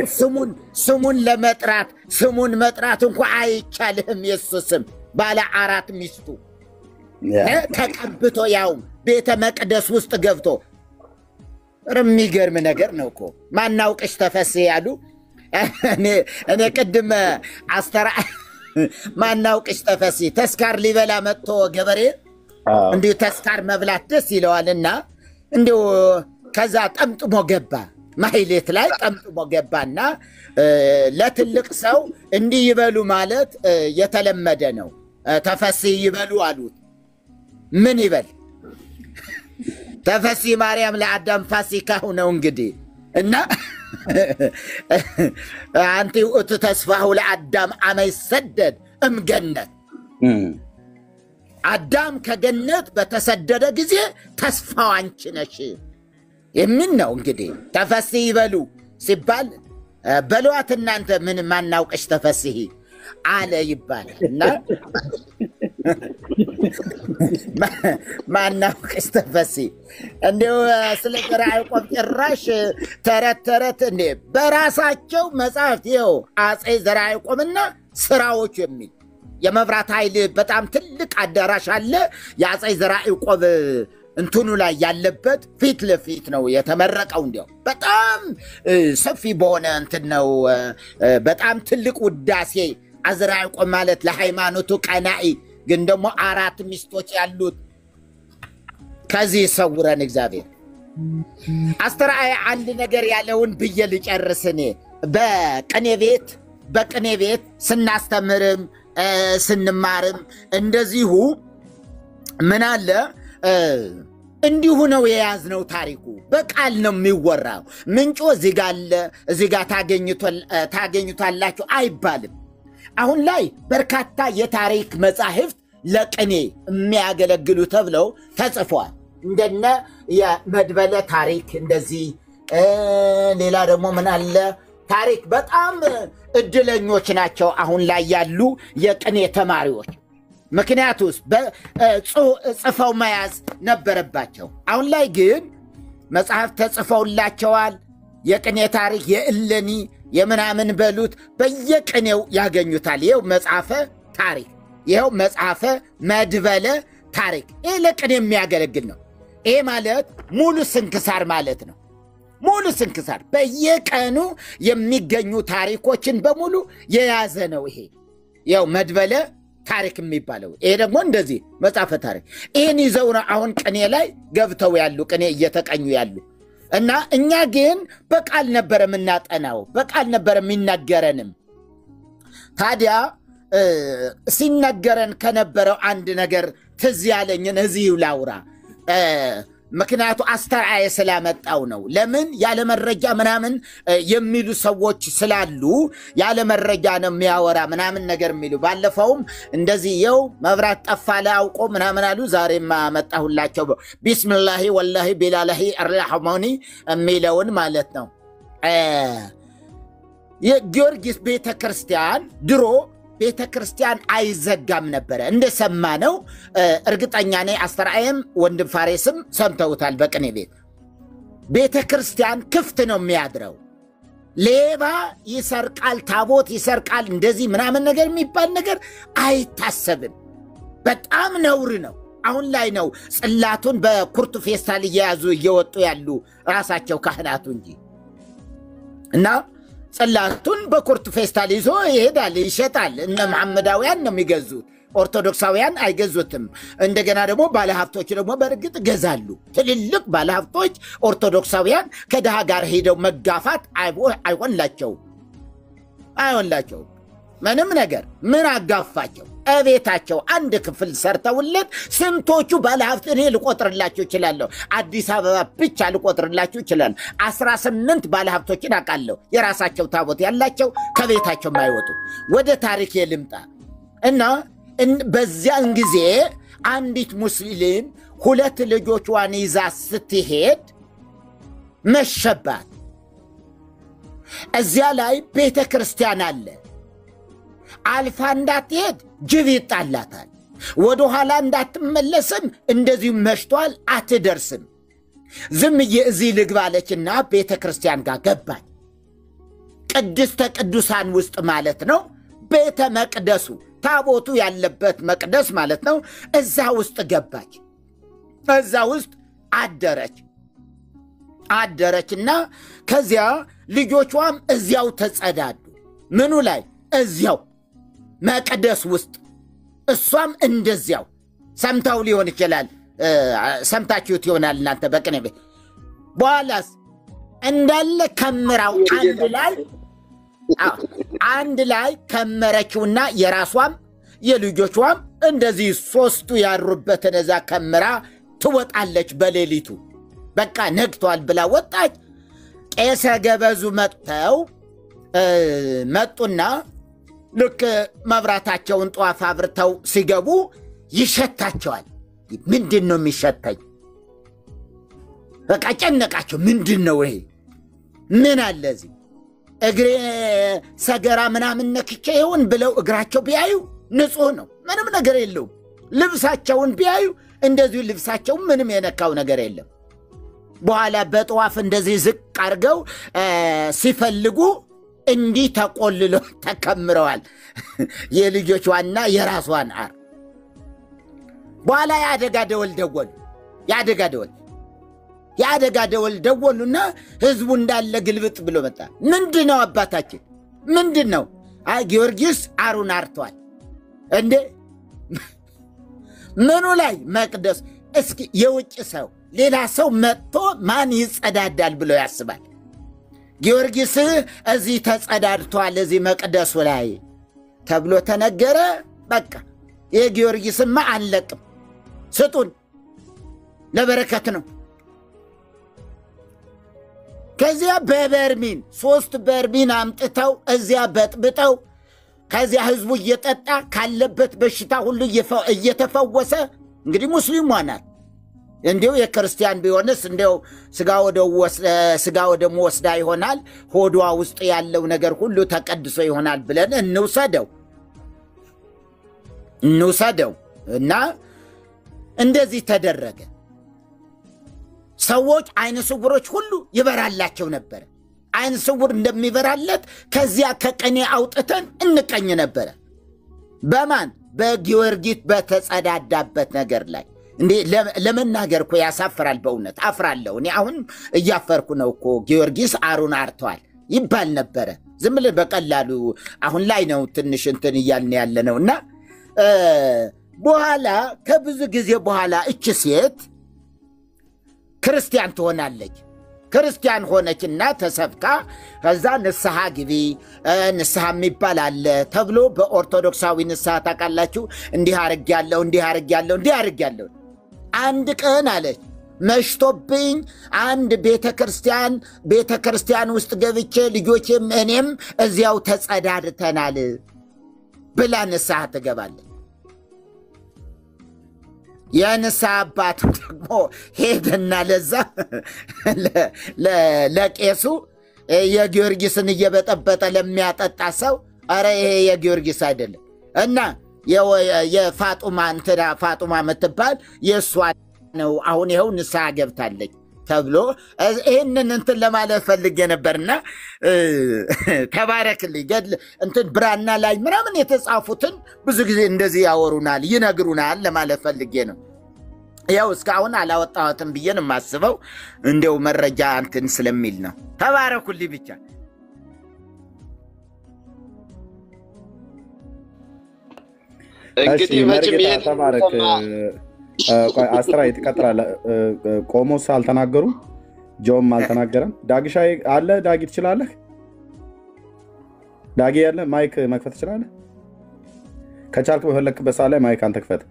ስሙን ለመጥራት ስሙን መጥራት እንኳን አይቻልም። ኢየሱስ ስም ባለ 4 ሚስቱ ተቀብቶ ያው ቤተ መቅደስ ውስጥ ገብቶ የሚገርም ነገር ነው እኮ። ማናውቅሽ ተፈሴ ያሉ እኔ ቅድም ማናውቅሽ ተፈሴ ተስካር ሊበላ መጥቶ ገበሬ እንዲሁ ተስካር መብላት ደስ ይለዋልና እንዲሁ ከዛ ጠምጥሞ ገባ። ማይሌት ላይ ጠምጥሞ ገባና ለትልቅ ሰው እንዲህ ይበሉ ማለት የተለመደ ነው። ተፈሲ ይበሉ አሉት። ምን ይበል? ተፈሲ ማርያም ለአዳም ፋሲካው ነው እንግዲህ እና አንቲ ውእቱ ተስፋሁ ለአዳም አመ ይሰደድ እምገነት። አዳም ከገነት በተሰደደ ጊዜ ተስፋው አንቺ ነሽ የሚል ነው እንግዲህ። ተፈሲ ይበሉ ሲባል በሏት እናንተ ምን ማናውቅሽ ተፈሲ አለ ይባላል እና ማናውቅሽ ተፈሲ እንደው ስለ ዘርዓ ያዕቆብ ጭራሽ ተረት እንዴ በራሳቸው መጽሐፍት ይኸው አፄ ዘርዓ ያዕቆብና ስራዎቹ የሚል የመብራት ኃይል በጣም ትልቅ አዳራሽ አለ። የአፄ ዘርዓ ያዕቆብ እንትኑ ላይ ያለበት ፊት ለፊት ነው የተመረቀው። እንዲያው በጣም ሰፊ በሆነ እንትን ነው። በጣም ትልቅ ውዳሴ ዘርዓ ያዕቆብ ማለት ለሃይማኖቱ ቀናኢ ግን ደግሞ 4 ሚስቶች ያሉት። ከዚህ ሰውረን እግዚአብሔር። አስተርአይ አንድ ነገር ያለውን ብዬ ልጨርስ። እኔ በቅኔ ቤት ስናስተምርም ስንማርም እንደዚሁ ምን አለ እንዲሁ ነው የያዝነው። ታሪኩ በቃል ነው የሚወራው። ምንጮ እዚህ ጋር አለ እዚህ ጋር ታገኙታላችሁ አይባልም። አሁን ላይ በርካታ የታሪክ መጻሕፍት ለቅኔ የሚያገለግሉ ተብለው ተጽፈዋል። እንደነ የመድበለ ታሪክ እንደዚህ። ሌላ ደግሞ ምን አለ ታሪክ በጣም እድለኞች ናቸው አሁን ላይ ያሉ የቅኔ ተማሪዎች። ምክንያቱስ ጽፈው መያዝ ነበረባቸው። አሁን ላይ ግን መጽሐፍ ተጽፈውላቸዋል። የቅኔ ታሪክ የእለኒ የምናምን በሉት በየቅኔው ያገኙታል። ይኸው መጽሐፈ ታሪክ፣ ይኸው መጽሐፈ መድበለ ታሪክ። ይህ ለቅኔ የሚያገለግል ነው። ይሄ ማለት ሙሉ ስንክሳር ማለት ነው። ሙሉ ስንክሳር በየቀኑ የሚገኙ ታሪኮችን በሙሉ የያዘ ነው። ይሄ ያው መድበለ ታሪክ የሚባለው። ይሄ ደግሞ እንደዚህ መጽሐፈ ታሪክ። ይህን ይዘው ነው አሁን ቅኔ ላይ ገብተው ያሉ ቅኔ እየተቀኙ ያሉ እና እኛ ግን በቃል ነበር የምናጠናው፣ በቃል ነበር የሚነገረንም። ታዲያ ሲነገረን ከነበረው አንድ ነገር ትዝ ያለኝን እዚሁ ላውራ። ምክንያቱ አስተርአየ ስላመጣው ነው። ለምን ያለ መረጃ ምናምን የሚሉ ሰዎች ስላሉ ያለ መረጃ ነው የሚያወራ ምናምን ነገር የሚሉ ባለፈውም እንደዚህ የው መብራት ጠፋለ አውቆ ምናምን አሉ። ዛሬማ መጣሁላቸው ቢስሚላሂ ወላሂ ቢላላሂ አርሐማኒ የሚለውን ማለት ነው። የጊዮርጊስ ቤተክርስቲያን ድሮ ቤተክርስቲያን አይዘጋም ነበር እንደሰማነው። እርግጠኛ ነኝ አስተርአየም ወንድም ፋሬስም ሰምተውታል። በቅኔ ቤተክርስቲያን ክፍት ነው የሚያድረው። ሌባ ይሰርቃል፣ ታቦት ይሰርቃል፣ እንደዚህ ምናምን ነገር የሚባል ነገር አይታሰብም። በጣም ነውር ነው። አሁን ላይ ነው ጽላቱን በኩርቱ ፌስታል እየያዙ እየወጡ ያሉ ራሳቸው ካህናቱ እንጂ እና ጽላቱን በኩርቱ ፌስታል ይዞ ይሄዳል፣ ይሸጣል። እነ መሐመዳውያን ነው የሚገዙት፣ ኦርቶዶክሳውያን አይገዙትም። እንደገና ደግሞ ባለሀብቶች ደግሞ በእርግጥ ገዛሉ። ትልልቅ ባለሀብቶች ኦርቶዶክሳውያን ከድሃ ጋር ሄደው መጋፋት አይሆንላቸው። ምንም ነገር ምን አጋፋቸው? እቤታቸው አንድ ክፍል ሰርተውለት ስንቶቹ ባለሀብት እኔ ልቆጥርላችሁ እችላለሁ። አዲስ አበባ ብቻ ልቆጥርላችሁ እችላለሁ። 18 ባለሀብቶችን አውቃለሁ። የራሳቸው ታቦት ያላቸው ከቤታቸው ማይወጡ። ወደ ታሪክ ልምጣ እና በዚያን ጊዜ አንዲት ሙስሊም 2 ልጆቿን ይዛ ስትሄድ መሸባት። እዚያ ላይ ቤተ ክርስቲያን አለ። አልፋ እንዳትሄድ ጅብ ይጣላታል። ወደ ኋላ እንዳትመለስም እንደዚሁ መሽቷል፣ አትደርስም። ዝም እዚህ ልግባለችና ቤተ ክርስቲያን ጋር ገባች። ቅድስተ ቅዱሳን ውስጥ ማለት ነው። ቤተ መቅደሱ ታቦቱ ያለበት መቅደስ ማለት ነው። እዛ ውስጥ ገባች። እዛ ውስጥ አደረችና ከዚያ ልጆቿም እዚያው ተጸዳዱ። ምኑ ላይ? እዚያው መቅደስ ውስጥ። እሷም እንደዚያው። ሰምታው ሊሆን ይችላል፣ ሰምታችሁት ይሆናል እናንተ በቅኔ ቤት። በኋላስ እንዳለ ከምራው አንድ ላይ ከመረችውና የራሷም የልጆቿም እንደዚህ 3ቱ ያሩበትን እዛ ከምራ ትወጣለች። በሌሊቱ በቃ ነግቷል ብላ ወጣች። ቄሰ ገበዙ መጡና ልክ መብራታቸውን ጧፍ አብርተው ሲገቡ ይሸታቸዋል። ምንድን ነው የሚሸተኝ? በቃ ጨነቃቸው። ምንድን ነው ይሄ? ምን አለ እዚህ? እግሬ ሰገራ ምናምን ነክቼ ይሆን ብለው እግራቸው ቢያዩ ንጹህ ነው፣ ምንም ነገር የለውም። ልብሳቸውን ቢያዩ እንደዚሁ ልብሳቸው ምንም የነካው ነገር የለም። በኋላ በጧፍ እንደዚህ ዝቅ አድርገው ሲፈልጉ እንዲህ ተቆልለው ተከምረዋል። የልጆቿና የራሷን አር በኋላ የአደጋ ደወል ደወሉና ህዝቡ እንዳለ ግልብጥ ብሎ መጣ። ምንድነው አባታችን? ምንድነው? ጊዮርጊስ አሩን አርቷል እንዴ? ምኑ ላይ? መቅደስ። እስኪ የውጭ ሰው ሌላ ሰው መጥቶ ማን ይጸዳዳል ብሎ ያስባል? ጊዮርጊስ እዚህ ተጸዳድቷል እዚህ መቅደሱ ላይ ተብሎ ተነገረ። በቃ የጊዮርጊስማ አንለቅም፣ ስጡን፣ ለበረከት ነው። ከዚያ በበርሚን 3 በርሚን አምጥተው እዚያ በጥብጠው ከዚያ ህዝቡ እየጠጣ ካለበት በሽታ ሁሉ እየተፈወሰ። እንግዲህ ሙስሊም ሆናል። እንዲው የክርስቲያን ቢሆንስ እንዲው ስጋ ወደ ወስዳ ይሆናል፣ ሆዷ ውስጥ ያለው ነገር ሁሉ ተቀድሶ ይሆናል ብለን እንውሰደው እና እንደዚህ ተደረገ። ሰዎች አይነ ስውሮች ሁሉ ይበራላቸው ነበር። አይነ ስውር እንደሚበራለት ከዚያ ከቀኔ አውጥተን እንቀኝ ነበር። በማን? በጊዮርጊስ በተጸዳዳበት ነገር ላይ። እንዴ ለመናገር እኮ ያሳፍራል። በእውነት አፍራለሁ። እኔ አሁን እያፈርኩ ነው እኮ። ጊዮርጊስ አሩን አርቷል ይባል ነበረ። ዝም ብለን በቀላሉ አሁን ላይ ነው ትንሽ እንትን እያልን ያለ ነውና በኋላ ከብዙ ጊዜ በኋላ እቺ ሴት ክርስቲያን ትሆናለች። ክርስቲያን ሆነችና ተሰብካ ከዛ ንስሐ ግቢ፣ ንስሐ የሚባል አለ ተብሎ በኦርቶዶክሳዊ ንስሐ ታውቃላችሁ። እንዲህ አርጋለሁ። አንድ ቀን አለች መሽቶብኝ አንድ ቤተክርስቲያን ውስጥ ገብቼ ልጆቼም እኔም እዚያው ተጸዳድተናል ብላ ንስሐ ትገባለች። የንስሐ አባቱ ደግሞ ሄደና ለዛ ለቄሱ የጊዮርጊስን እየበጠበጠ ለሚያጠጣ ሰው አረ ይሄ የጊዮርጊስ አይደለም እና ፋጡማ የምትባል የእሷ ነው፣ አሁን ይኸው ንስሐ ገብታለች ተብሎ ይህንን እንትን ለማለት ፈልጌ ነበርና ተባረክልኝ። ገድል እንትን ብራና ላይ ምናምን የተጻፉትን ብዙ ጊዜ እንደዚህ ያወሩናል ይነግሩናል ለማለት ፈልጌ ነው። ያው እስካሁን አላወጣሁትም ብዬ ነው የማስበው፣ እንደው መረጃ እንትን ስለሚል ነው። ተባረኩልኝ ብቻ። እንግዲህ መቼም ተባረክ። አስተራይ ትቀጥላለህ። ቆሞስ አልተናገሩም፣ ጆም አልተናገረም። ዳግሻይ አለ። ዳጊ ትችላለህ? ዳጊ ያለ ማይክ መክፈት ትችላለህ? ከቻልክ በፈለክበት ሰዓት ላይ ማይክ አንተ ክፈት።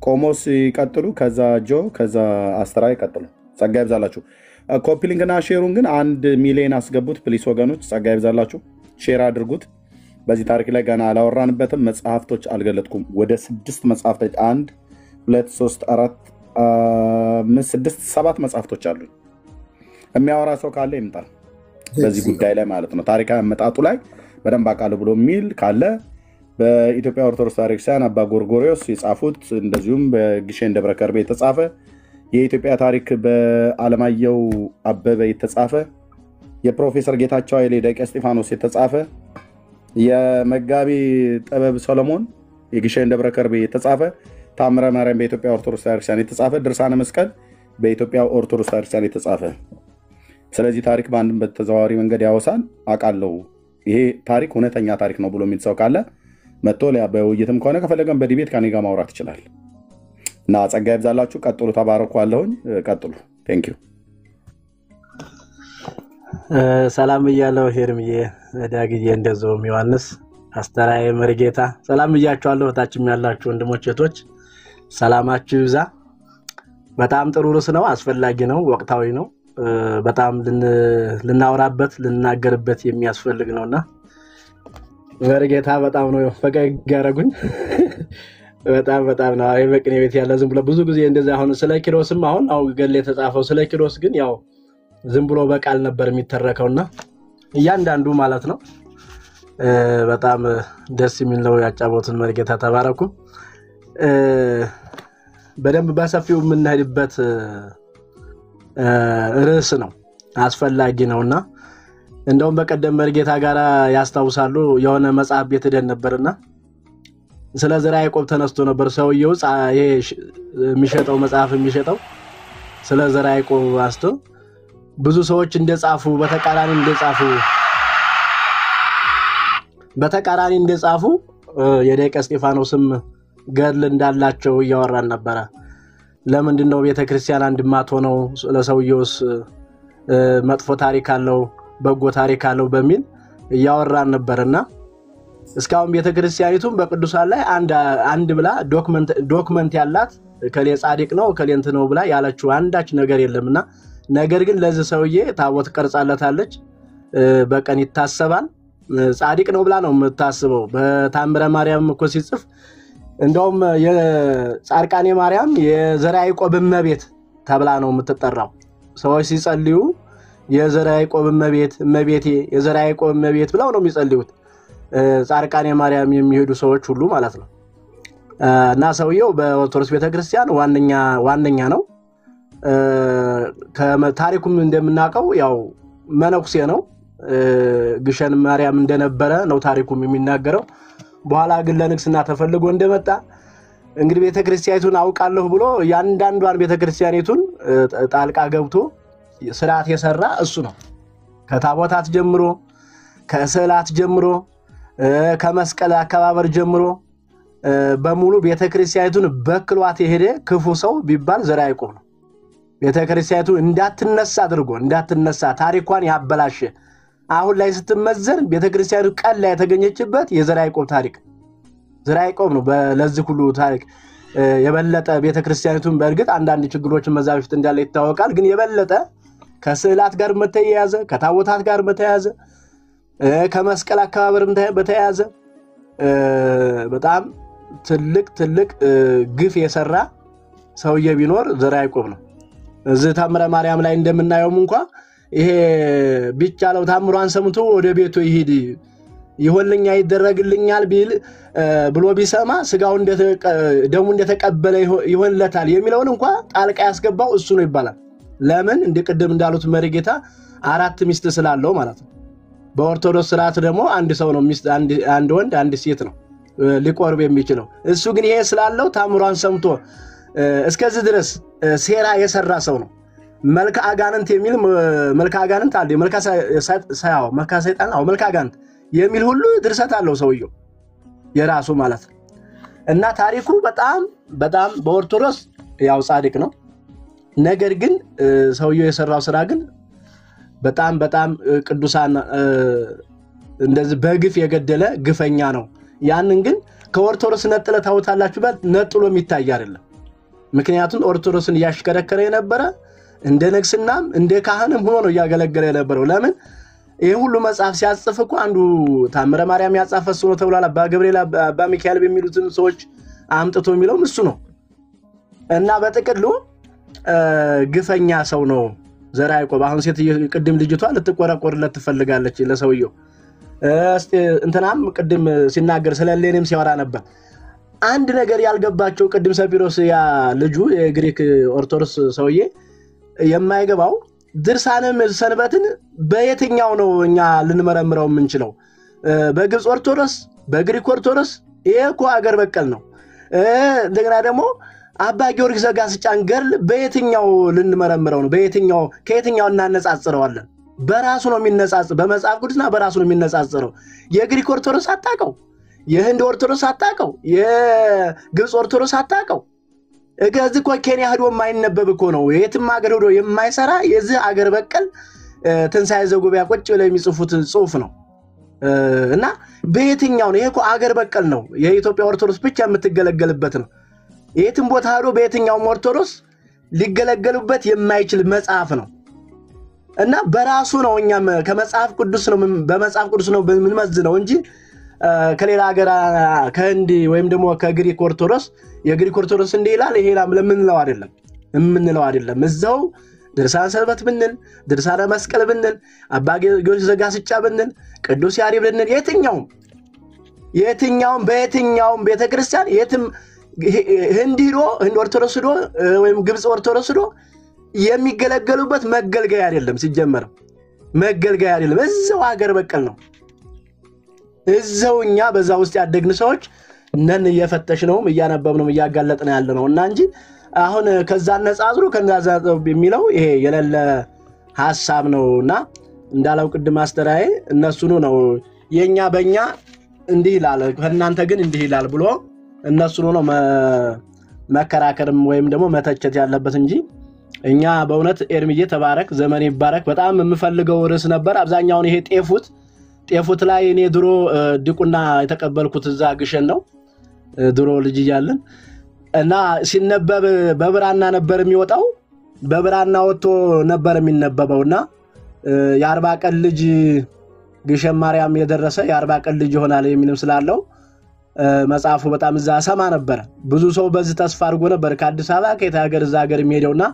ቆሞስ ይቀጥሉ፣ ከዛ ጆ፣ ከዛ አስተራይ ይቀጥሉ። ጸጋ ይብዛላችሁ። ኮፒ ሊንክና ሼሩን ግን 1 ሚሊዮን አስገቡት ፕሊስ ወገኖች። ጸጋ ይብዛላችሁ። ሼር አድርጉት። በዚህ ታሪክ ላይ ገና አላወራንበትም። መጽሐፍቶች አልገለጥኩም። ወደ 6 መጽሐፍቶች 1 2 3 4 5 6 7 መጽሐፍቶች አሉ። የሚያወራ ሰው ካለ ይምጣል በዚህ ጉዳይ ላይ ማለት ነው። ታሪካዊ አመጣጡ ላይ በደንብ አውቃለሁ ብሎ የሚል ካለ በኢትዮጵያ ኦርቶዶክስ ታሪክሳን አባ ጎርጎሪዮስ የጻፉት፣ እንደዚሁም በግሼን ደብረ ከርቤ የተጻፈ፣ የኢትዮጵያ ታሪክ በአለማየሁ አበበ የተጻፈ፣ የፕሮፌሰር ጌታቸው ኃይሌ ደቀ እስጢፋኖስ የተጻፈ፣ የመጋቢ ጥበብ ሰሎሞን የግሼን ደብረ ከርቤ የተጻፈ፣ ታምረ ማርያም በኢትዮጵያ ኦርቶዶክስ ታሪክሳን የተጻፈ፣ ድርሳነ መስቀል በኢትዮጵያ ኦርቶዶክስ ታሪክሳን የተጻፈ። ስለዚህ ታሪክ በአንድም በተዘዋዋሪ መንገድ ያወሳል አውቃለሁ። ይሄ ታሪክ እውነተኛ ታሪክ ነው ብሎ የሚል ሰው ካለ መጥቶ በውይይትም ከሆነ ከፈለገም በዲቤት ከኔ ጋር ማውራት ይችላል። እና ጸጋ ይብዛላችሁ። ቀጥሉ። ተባረኩ አለሁኝ። ቀጥሉ። ቴንክ ዩ። ሰላም እያለሁ ሄርምዬ፣ ዳግዬ፣ እንደዚሁም ዮሐንስ፣ አስተራዬ፣ መርጌታ ሰላም እያችኋለሁ። ታችም ያላችሁ ወንድሞች እህቶች ሰላማችሁ ይብዛ። በጣም ጥሩ ርዕስ ነው፣ አስፈላጊ ነው፣ ወቅታዊ ነው። በጣም ልናወራበት ልናገርበት የሚያስፈልግ ነውና መርጌታ በጣም ነው ፈገግ ያረጉኝ። በጣም ነው። አይ በቅኔ ቤት ያለ ዝም ብሎ ብዙ ጊዜ እንደዛ አሁን ስለ ኪሮስም አሁን ገል የተጻፈው ስለ ኪሮስ ግን ያው ዝም ብሎ በቃል ነበር የሚተረከውና እያንዳንዱ ማለት ነው በጣም ደስ የሚል ነው ያጫወቱን። መርጌታ ተባረኩ። በደንብ በሰፊው የምንሄድበት ርዕስ ነው፣ አስፈላጊ ነውና እንደውም በቀደም መርጌታ ጋር ያስታውሳሉ የሆነ መጽሐፍ ቤት ሄደን ነበርና ስለ ዘርዓ ያዕቆብ ተነስቶ ነበር። ሰውየው ይሄ የሚሸጠው መጽሐፍ የሚሸጠው ስለ ዘርዓ ያዕቆብ አስቶ ብዙ ሰዎች እንደጻፉ በተቃራኒ እንደጻፉ የደቀ እስጢፋኖስም ገድል እንዳላቸው እያወራን ነበር። ለምንድን ነው ቤተክርስቲያን አንድማት ሆነው ለሰውየውስ መጥፎ ታሪክ አለው በጎ ታሪክ አለው በሚል እያወራን ነበርና እስካሁን ቤተክርስቲያኒቱም በቅዱሳን ላይ አንድ ብላ ዶክመንት ያላት ከሌ ጻድቅ ነው ከሌንት ነው ብላ ያለችው አንዳች ነገር የለምና ነገር ግን ለዚህ ሰውዬ ታቦት ቀርጻለታለች። በቀን ይታሰባል ጻድቅ ነው ብላ ነው የምታስበው። በታምረ ማርያም እኮ ሲጽፍ እንደውም የጻድቃኔ ማርያም የዘርዓ ያዕቆብ እመቤት ተብላ ነው የምትጠራው። ሰዎች ሲጸልዩ የዘርዓ ያዕቆብ እመቤቴ የዘርዓ ያዕቆብ እመቤት ብለው ነው የሚጸልዩት ጻድቃኔ ማርያም የሚሄዱ ሰዎች ሁሉ ማለት ነው። እና ሰውየው በኦርቶዶክስ ቤተክርስቲያን ዋነኛ ነው። ከታሪኩም እንደምናቀው ያው መነኩሴ ነው። ግሸን ማርያም እንደነበረ ነው ታሪኩም የሚናገረው። በኋላ ግን ለንግስና ተፈልጎ እንደመጣ እንግዲህ ቤተክርስቲያኒቱን አውቃለሁ ብሎ ያንዳንዷን ቤተክርስቲያኒቱን ጣልቃ ገብቶ ስርዓት የሰራ እሱ ነው። ከታቦታት ጀምሮ ከስዕላት ጀምሮ ከመስቀል አከባበር ጀምሮ በሙሉ ቤተክርስቲያኒቱን በክሏት የሄደ ክፉ ሰው ቢባል ዘርዓ ያዕቆብ ነው። ቤተክርስቲያኒቱ እንዳትነሳ ታሪኳን ያበላሸ አሁን ላይ ስትመዘን ቤተክርስቲያኒቱ ቀን ላይ የተገኘችበት የዘርዓ ያዕቆብ ታሪክ ዘርዓ ያዕቆብ ነው። ለዚህ ሁሉ ታሪክ የበለጠ ቤተክርስቲያኒቱን በእርግጥ አንዳንድ ችግሮችን መዛፍት እንዳለ ይታወቃል። ግን የበለጠ ከስዕላት ጋር መተያያዘ ከታቦታት ጋር መተያያዘ ከመስቀል አከባበርም በተያያዘ በጣም ትልቅ ግፍ የሰራ ሰውዬ ቢኖር ዘርዓ ያዕቆብ ነው። እዚህ ታምረ ማርያም ላይ እንደምናየውም እንኳን ይሄ ቢቻለው ታምሯን ሰምቶ ወደ ቤቱ ይሄድ ይሆንልኛ ይደረግልኛል ብሎ ቢሰማ ስጋው ደሙ እንደተቀበለ ይሆንለታል የሚለውን እንኳን ጣልቃ ያስገባው እሱ ነው ይባላል። ለምን እንደቀደም እንዳሉት መሪጌታ 4 ሚስት ስላለው ማለት ነው። በኦርቶዶክስ ስርዓት ደግሞ አንድ ሰው ነው ሚስት አንድ ወንድ አንድ ሴት ነው ሊቆርብ የሚችለው። እሱ ግን ይሄ ስላለው ታምሯን ሰምቶ እስከዚህ ድረስ ሴራ የሰራ ሰው ነው። መልካ አጋንንት የሚል መልካ አጋንንት አለ መልካ ሰይጣን መልካ አጋንንት የሚል ሁሉ ድርሰት አለው ሰውየው የራሱ ማለት ነው። እና ታሪኩ በጣም በኦርቶዶክስ ያው ጻድቅ ነው። ነገር ግን ሰውየው የሰራው ስራ ግን በጣም ቅዱሳን እንደዚህ በግፍ የገደለ ግፈኛ ነው። ያንን ግን ከኦርቶዶክስ ነጥለ ታውታላችሁ ነጥሎ የሚታይ አይደለም። ምክንያቱም ኦርቶዶክስን ያሽከረከረ የነበረ እንደ ንግስናም እንደ ካህንም ሆኖ ነው ያገለገለ የነበረው። ለምን ይሄ ሁሉ መጽሐፍ ሲያጽፍ እኮ አንዱ ታምረ ማርያም ያጻፈ እሱ ነው ተብሏል። አባ ገብርኤል አባ ሚካኤል በሚሉትን ሰዎች አምጥቶ የሚለው እሱ ነው። እና በጥቅሉ ግፈኛ ሰው ነው ዘርዓ ያዕቆብ። አሁን ሴት ቅድም ልጅቷ ልትቆረቆርለት ትፈልጋለች ለሰውየው። እስቲ እንትናም ቅድም ሲናገር ስለሌኔም ሲያወራ ነበር። አንድ ነገር ያልገባቸው ቅድም ሰፒሮስ ያ ልጁ የግሪክ ኦርቶዶክስ ሰውዬ የማይገባው ድርሳነ ሰንበትን በየትኛው ነው እኛ ልንመረምረው የምንችለው? በግብጽ ኦርቶዶክስ በግሪክ ኦርቶዶክስ ይሄ እኮ አገር በቀል ነው። እንደገና ደግሞ አባ ጊዮርጊስ ዘጋስጫን ገርል በየትኛው ልንመረምረው ነው? በየትኛው ከየትኛው እናነጻጽረዋለን? በራሱ ነው የሚነጻጽ በመጽሐፍ ቅዱስና በራሱ ነው የሚነጻጽረው። የግሪክ ኦርቶዶክስ አጣቀው፣ የህንድ ኦርቶዶክስ አጣቀው፣ የግብጽ ኦርቶዶክስ አጣቀው። እገዚህ እኮ ኬንያ ሄዶ የማይነበብ እኮ ነው። የትም ሀገር ሄዶ የማይሰራ የዚህ አገር በቀል ትንሳኤ ዘጉባኤ ቁጭ ብለው የሚጽፉት ጽሁፍ ነው። እና በየትኛው ነው? ይሄ እኮ አገር በቀል ነው። የኢትዮጵያ ኦርቶዶክስ ብቻ የምትገለገልበት ነው። የትም ቦታ ሄዶ በየትኛው ኦርቶዶክስ ሊገለገሉበት የማይችል መጽሐፍ ነው። እና በራሱ ነው እኛም ከመጽሐፍ ቅዱስ ነው በመጽሐፍ ቅዱስ ነው ምንመዝነው እንጂ ከሌላ ሀገር ከህንድ ወይም ደግሞ ከግሪክ ኦርቶዶክስ የግሪክ ኦርቶዶክስ እንደ ይላል ይሄ ለምንለው አይደለም። እዛው ድርሳነ ሰንበት ብንል ድርሳነ መስቀል ብንል አባ ጊዮርጊስ ዘጋስጫ ብንል ቅዱስ ያሬድ ብንል የትኛውም በየትኛውም ቤተክርስቲያን የትም ህንድ ኦርቶዶክስ ወይም ግብጽ ኦርቶዶክስ የሚገለገሉበት መገልገያ አይደለም። ሲጀመር መገልገያ አይደለም። እዛው ሀገር በቀል ነው። እዛውኛ በዛ ውስጥ ያደግን ሰዎች ነን እየፈተሽነው እያነበብነው እያጋለጥን ያለነው እና እንጂ አሁን ከዛ ነጻጽሩ ከነዛ የሚለው ይሄ የለለ ሐሳብ ነውና እንዳለው ቅድም አስተራዬ እነሱ ነው የኛ በእኛ እንዲህ ይላል ከናንተ ግን እንዲህ ይላል ብሎ እነሱ ነው መከራከርም ወይም ደግሞ መተቸት ያለበት እንጂ እኛ በእውነት ኤርሚዬ ተባረክ ዘመን ይባረክ። በጣም የምፈልገው ርዕስ ነበር። አብዛኛውን ይሄ ጤፉት ላይ እኔ ድሮ ድቁና የተቀበልኩት እዛ ግሸን ነው ድሮ ልጅ ይያለን እና ሲነበብ በብራና ነበር የሚወጣው። በብራና ወጥቶ ነበር የሚነበበውና የ40 ቀን ልጅ ግሸን ማርያም የደረሰ የ40 ቀን ልጅ ይሆናል የሚልም ስላለው መጽሐፉ በጣም እዛ ሰማ ነበር። ብዙ ሰው በዚህ ተስፋ አድርጎ ነበር ከአዲስ አበባ ከታገር እዛ ሀገር የሚሄደውና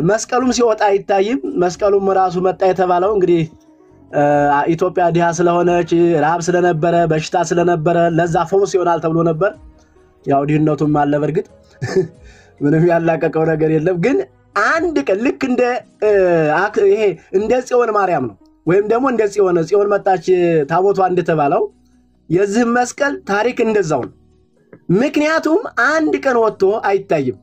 መስቀሉም ሲወጣ አይታይም። መስቀሉም ራሱ መጣ የተባለው እንግዲህ ኢትዮጵያ ዲያ ስለሆነች ረሃብ ስለነበረ በሽታ ስለነበረ ለዛ ፈውስ ይሆናል ተብሎ ነበር። ያው ዲህነቱም አለ በርግጥ ምንም ያላቀቀው ነገር የለም። ግን አንድ ቀን ልክ እንደ ይሄ እንደ ጽዮን ማርያም ነው ወይም ደግሞ እንደ ጽዮን መጣች ታቦቷ እንደተባለው የዚህ መስቀል ታሪክ እንደዛው ነው። ምክንያቱም አንድ ቀን ወጥቶ አይታይም።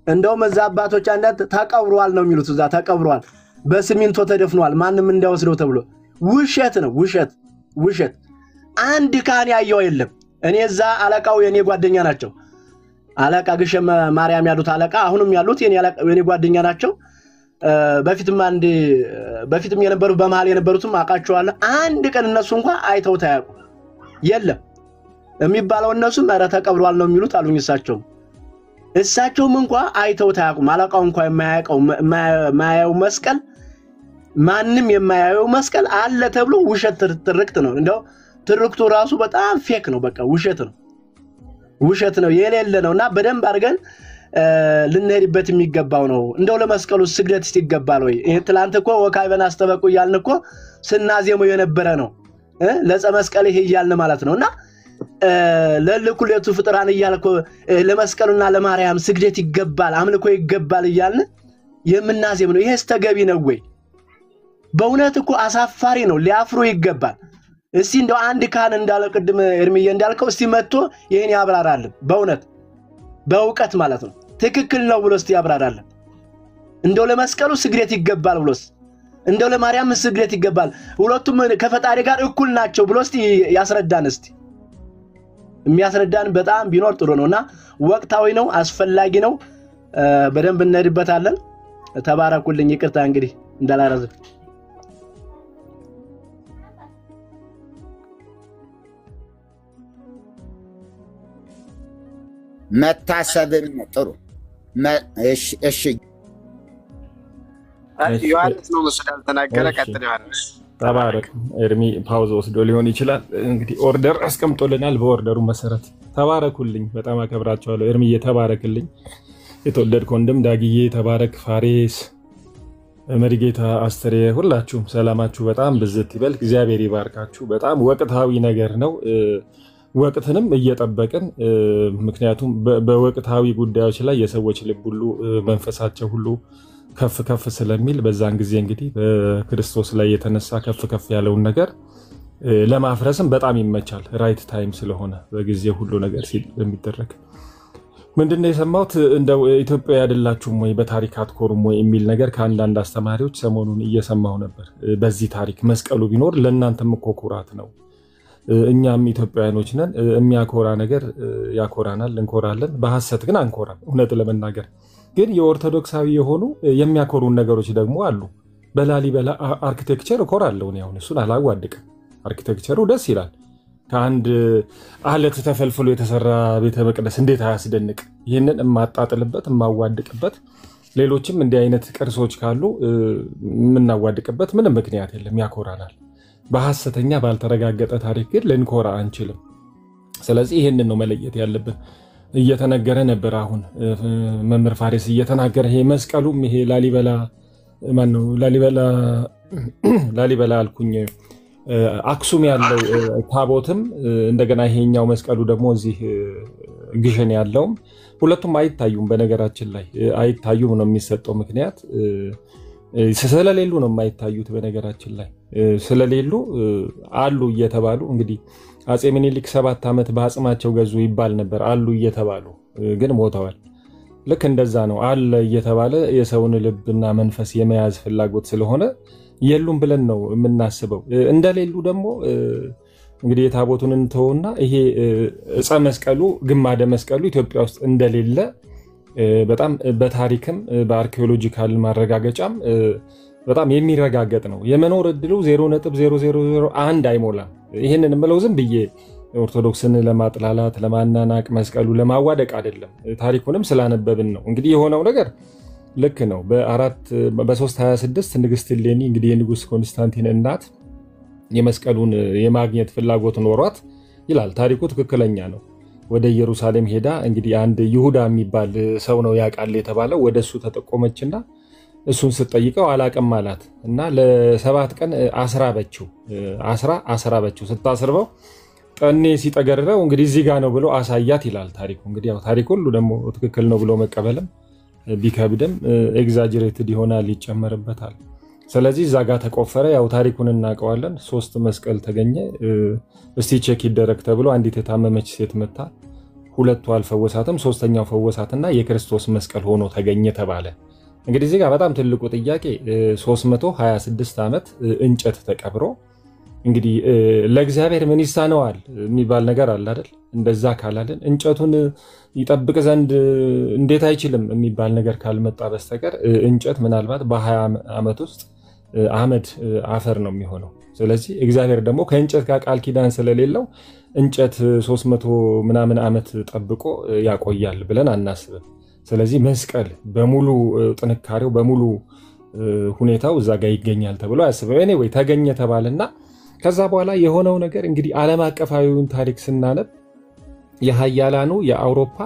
እንደውም እዛ አባቶች አንዳት ተቀብሯል ነው የሚሉት። እዛ ተቀብሯል በስሚንቶ ተደፍኗል ማንንም እንዳይወስደው ተብሎ ውሸት ነው። ውሸት አንድ ካህን ያየው የለም። እኔ እዛ አለቃው የኔ ጓደኛ ናቸው። አለቃ ግሸን ማርያም ያሉት አለቃ አሁንም ያሉት የኔ ጓደኛ ናቸው። በፊትም የነበሩ በመሃል የነበሩትም አቃቸዋለሁ። አንድ ቀን እነሱ እንኳን አይተው ታያቁ የለም የሚባለው እነሱ ማራ ተቀብሯል ነው የሚሉት አሉኝ። እሳቸው እሳቸውም እንኳን አይተውት አያውቁም። አለቃው እንኳን የማያየው መስቀል ማንም የማያየው መስቀል አለ ተብሎ ውሸት ትርክት ነው። እንደው ትርክቱ ራሱ በጣም ፌክ ነው። በቃ ውሸት ነው የሌለ ነውና በደንብ አድርገን ልንሄድበት የሚገባው ነው። እንደው ለመስቀሉ ስግደት ይገባል ወይ? ይሄ ትላንት እኮ ወካይበን አስተበቁ እያልን እኮ ስናዜመው የነበረ ነው። ለጸ መስቀል ይሄ እያልን ማለት ነውና ለልኩሌቱ ፍጥራን እያልኩ ለመስቀሉና ለማርያም ስግደት ይገባል አምልኮ ይገባል እያልን የምናዜም ነው። ይሄስ ተገቢ ነው ወይ? በእውነት እኮ አሳፋሪ ነው። ሊያፍሩ ይገባል። እስቲ እንደው አንድ ካህን እንዳለ ቅድም እርምዬ እንዳልከው እስቲ መጥቶ ይሄን ያብራራልን። በእውነት በእውቀት ማለት ነው ትክክል ነው ብሎ እስቲ ያብራራልን። እንደው ለመስቀሉ ስግደት ይገባል ብሎስ እንደው ለማርያም ስግደት ይገባል ሁለቱም ከፈጣሪ ጋር እኩል ናቸው ብሎ እስቲ ያስረዳን። እስቲ የሚያስረዳን በጣም ቢኖር ጥሩ ነውና ወቅታዊ ነው፣ አስፈላጊ ነው። በደንብ እንሄድበታለን። ተባረኩልኝ። ይቅርታ እንግዲህ እንዳላረዘ መታሰብም ጥሩ። እሺ ዮሐንስ ነው መስዳል ተናገረ። ቀጥል ዮሐንስ። ተባረክ። ኤርሚ ፓውዝ ወስዶ ሊሆን ይችላል። እንግዲህ ኦርደር አስቀምጦልናል። በኦርደሩ መሰረት ተባረኩልኝ። በጣም አከብራቸዋለሁ። ኤርሚ ተባረክልኝ። የተወደድክ ወንድም ዳግዬ ተባረክ። ፋሬስ መሪጌታ አስተሬ ሁላችሁም ሰላማችሁ በጣም ብዝት ይበል። እግዚአብሔር ይባርካችሁ። በጣም ወቅታዊ ነገር ነው። ወቅትንም እየጠበቅን ምክንያቱም በወቅታዊ ጉዳዮች ላይ የሰዎች ልብ ሁሉ መንፈሳቸው ሁሉ ከፍ ከፍ ስለሚል በዛን ጊዜ እንግዲህ በክርስቶስ ላይ የተነሳ ከፍ ከፍ ያለውን ነገር ለማፍረስም በጣም ይመቻል። ራይት ታይም ስለሆነ በጊዜ ሁሉ ነገር የሚደረግ ምንድነው የሰማሁት እንደው ኢትዮጵያ አይደላችሁም ወይ በታሪክ አትኮሩም ወይ የሚል ነገር ከአንዳንድ አስተማሪዎች ሰሞኑን እየሰማሁ ነበር። በዚህ ታሪክ መስቀሉ ቢኖር ለእናንተም እኮ ኩራት ነው። እኛም ኢትዮጵያውያኖች ነን። የሚያኮራ ነገር ያኮራናል፣ እንኮራለን። በሐሰት ግን አንኮራም። እውነት ለመናገር ግን የኦርቶዶክሳዊ የሆኑ የሚያኮሩን ነገሮች ደግሞ አሉ። በላሊበላ አርኪቴክቸር እኮራለሁ እኔ። አሁን እሱን አላዋድቅም። አርኪቴክቸሩ ደስ ይላል። ከአንድ አለት ተፈልፍሎ የተሰራ ቤተ መቅደስ እንዴት አያስደንቅ! ይህንን የማጣጥልበት የማዋድቅበት፣ ሌሎችም እንዲህ አይነት ቅርሶች ካሉ የምናዋድቅበት ምንም ምክንያት የለም። ያኮራናል። በሐሰተኛ ባልተረጋገጠ ታሪክ ግን ልንኮራ አንችልም። ስለዚህ ይህንን ነው መለየት ያለብን። እየተነገረ ነበር። አሁን መምህር ፋሪስ እየተናገረ ይሄ መስቀሉም ይሄ ላሊበላ ማነው ላሊበላ አልኩኝ አክሱም ያለው ታቦትም እንደገና ይሄኛው መስቀሉ ደግሞ እዚህ ግሸን ያለውም ሁለቱም አይታዩም። በነገራችን ላይ አይታዩም ነው የሚሰጠው ምክንያት ስለሌሉ ነው የማይታዩት። በነገራችን ላይ ስለሌሉ አሉ እየተባሉ እንግዲህ አፄ ምኒልክ 7 ዓመት በአጽማቸው ገዙ ይባል ነበር። አሉ እየተባሉ ግን ሞተዋል። ልክ እንደዛ ነው። አለ እየተባለ የሰውን ልብና መንፈስ የመያዝ ፍላጎት ስለሆነ የሉም ብለን ነው የምናስበው። እንደሌሉ ደግሞ እንግዲህ የታቦቱን እንተውና ይሄ ዕፀ መስቀሉ ግማደ መስቀሉ ኢትዮጵያ ውስጥ እንደሌለ በጣም በታሪክም በአርኪኦሎጂካል ማረጋገጫም በጣም የሚረጋገጥ ነው። የመኖር እድሉ 0.0001 አይሞላም። ይሄንን የምለው ዝም ብዬ ኦርቶዶክስን ለማጥላላት ለማናናቅ መስቀሉ ለማዋደቅ አይደለም። ታሪኩንም ስላነበብን ነው። እንግዲህ የሆነው ነገር ልክ ነው። በ326 ንግስት እሌኒ እንግዲህ የንጉስ ኮንስታንቲን እናት የመስቀሉን የማግኘት ፍላጎት ኖሯት ይላል ታሪኩ። ትክክለኛ ነው። ወደ ኢየሩሳሌም ሄዳ እንግዲህ አንድ ይሁዳ የሚባል ሰው ነው ያውቃል የተባለው ወደሱ ተጠቆመችና እሱን ስትጠይቀው አላቅም አላት እና ለ7 ቀን አስራበችው። ስታስርበው ጠኔ ሲጠገርረው እንግዲህ እዚህ ጋር ነው ብሎ አሳያት ይላል ታሪኩ። እንግዲህ ያው ታሪኩ ሁሉ ደግሞ ትክክል ነው ብሎ መቀበልም ቢከብድም ኤግዛጀሬትድ ይሆናል፣ ይጨመርበታል። ስለዚህ እዛ ጋር ተቆፈረ። ያው ታሪኩን እናውቀዋለን። 3 መስቀል ተገኘ። እስቲ ቼክ ይደረግ ተብሎ አንዲት የታመመች ሴት መጣ። 2ቱ አልፈወሳትም፣ 3ኛው ፈወሳትና የክርስቶስ መስቀል ሆኖ ተገኘ ተባለ። እንግዲህ እዚህ ጋር በጣም ትልቁ ጥያቄ 326 ዓመት እንጨት ተቀብሮ እንግዲህ ለእግዚአብሔር ምን ይሳነዋል የሚባል ነገር አለ አይደል? እንደዛ ካላልን እንጨቱን ይጠብቅ ዘንድ እንዴት አይችልም የሚባል ነገር ካልመጣ በስተቀር እንጨት ምናልባት በ20 ዓመት ውስጥ አመድ አፈር ነው የሚሆነው። ስለዚህ እግዚአብሔር ደግሞ ከእንጨት ጋር ቃል ኪዳን ስለሌለው እንጨት 300 ምናምን ዓመት ጠብቆ ያቆያል ብለን አናስብም። ስለዚህ መስቀል በሙሉ ጥንካሬው በሙሉ ሁኔታው እዛ ጋር ይገኛል ተብሎ አያስበው። ኤኒዌይ ተገኘ ተባለና ከዛ በኋላ የሆነው ነገር እንግዲህ ዓለም አቀፋዊውን ታሪክ ስናነብ የሀያላኑ የአውሮፓ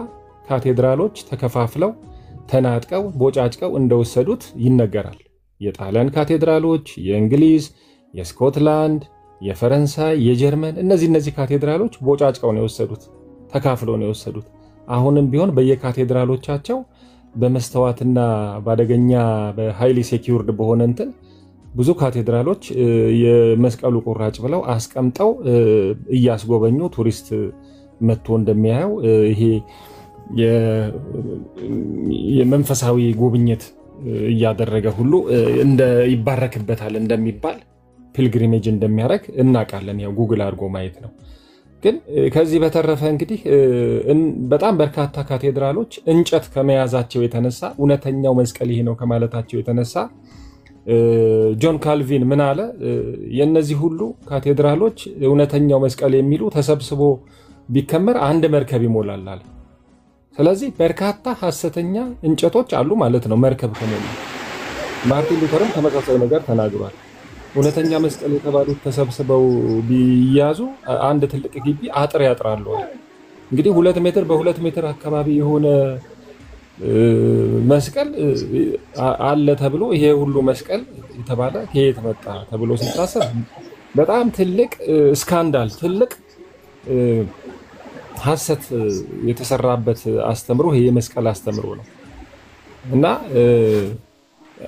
ካቴድራሎች ተከፋፍለው ተናጥቀው ቦጫጭቀው እንደወሰዱት ይነገራል። የጣሊያን ካቴድራሎች፣ የእንግሊዝ፣ የስኮትላንድ፣ የፈረንሳይ፣ የጀርመን እነዚህ ካቴድራሎች ቦጫጭቀው ነው የወሰዱት፣ ተካፍለው ነው የወሰዱት። አሁንም ቢሆን በየካቴድራሎቻቸው በመስተዋትና ባደገኛ በሃይሊ ሴኪዩርድ በሆነ እንትን ብዙ ካቴድራሎች የመስቀሉ ቁራጭ ብለው አስቀምጠው እያስጎበኙ ቱሪስት መጥቶ እንደሚያየው ይሄ የመንፈሳዊ ጉብኝት እያደረገ ሁሉ ይባረክበታል እንደሚባል ፒልግሪሜጅ እንደሚያደርግ እናውቃለን። ያው ጉግል አድርጎ ማየት ነው። ግን ከዚህ በተረፈ እንግዲህ በጣም በርካታ ካቴድራሎች እንጨት ከመያዛቸው የተነሳ እውነተኛው መስቀል ይሄ ነው ከማለታቸው የተነሳ ጆን ካልቪን ምን አለ? የነዚህ ሁሉ ካቴድራሎች እውነተኛው መስቀል የሚሉ ተሰብስቦ ቢከመር አንድ መርከብ ይሞላል አለ። ስለዚህ በርካታ ሐሰተኛ እንጨቶች አሉ ማለት ነው መርከብ ከሞላ። ማርቲን ሉተርም ተመሳሳይ ነገር ተናግሯል። እውነተኛ መስቀል የተባሉት ተሰብስበው ቢያዙ አንድ ትልቅ ግቢ አጥር ያጥራሉ። እንግዲህ 2 ሜትር በ2 ሜትር አካባቢ የሆነ መስቀል አለ ተብሎ ይሄ ሁሉ መስቀል የተባለ ከየት መጣ ተብሎ ሲታሰብ በጣም ትልቅ ስካንዳል፣ ትልቅ ሐሰት የተሰራበት አስተምሮ ይሄ የመስቀል አስተምሮ ነው። እና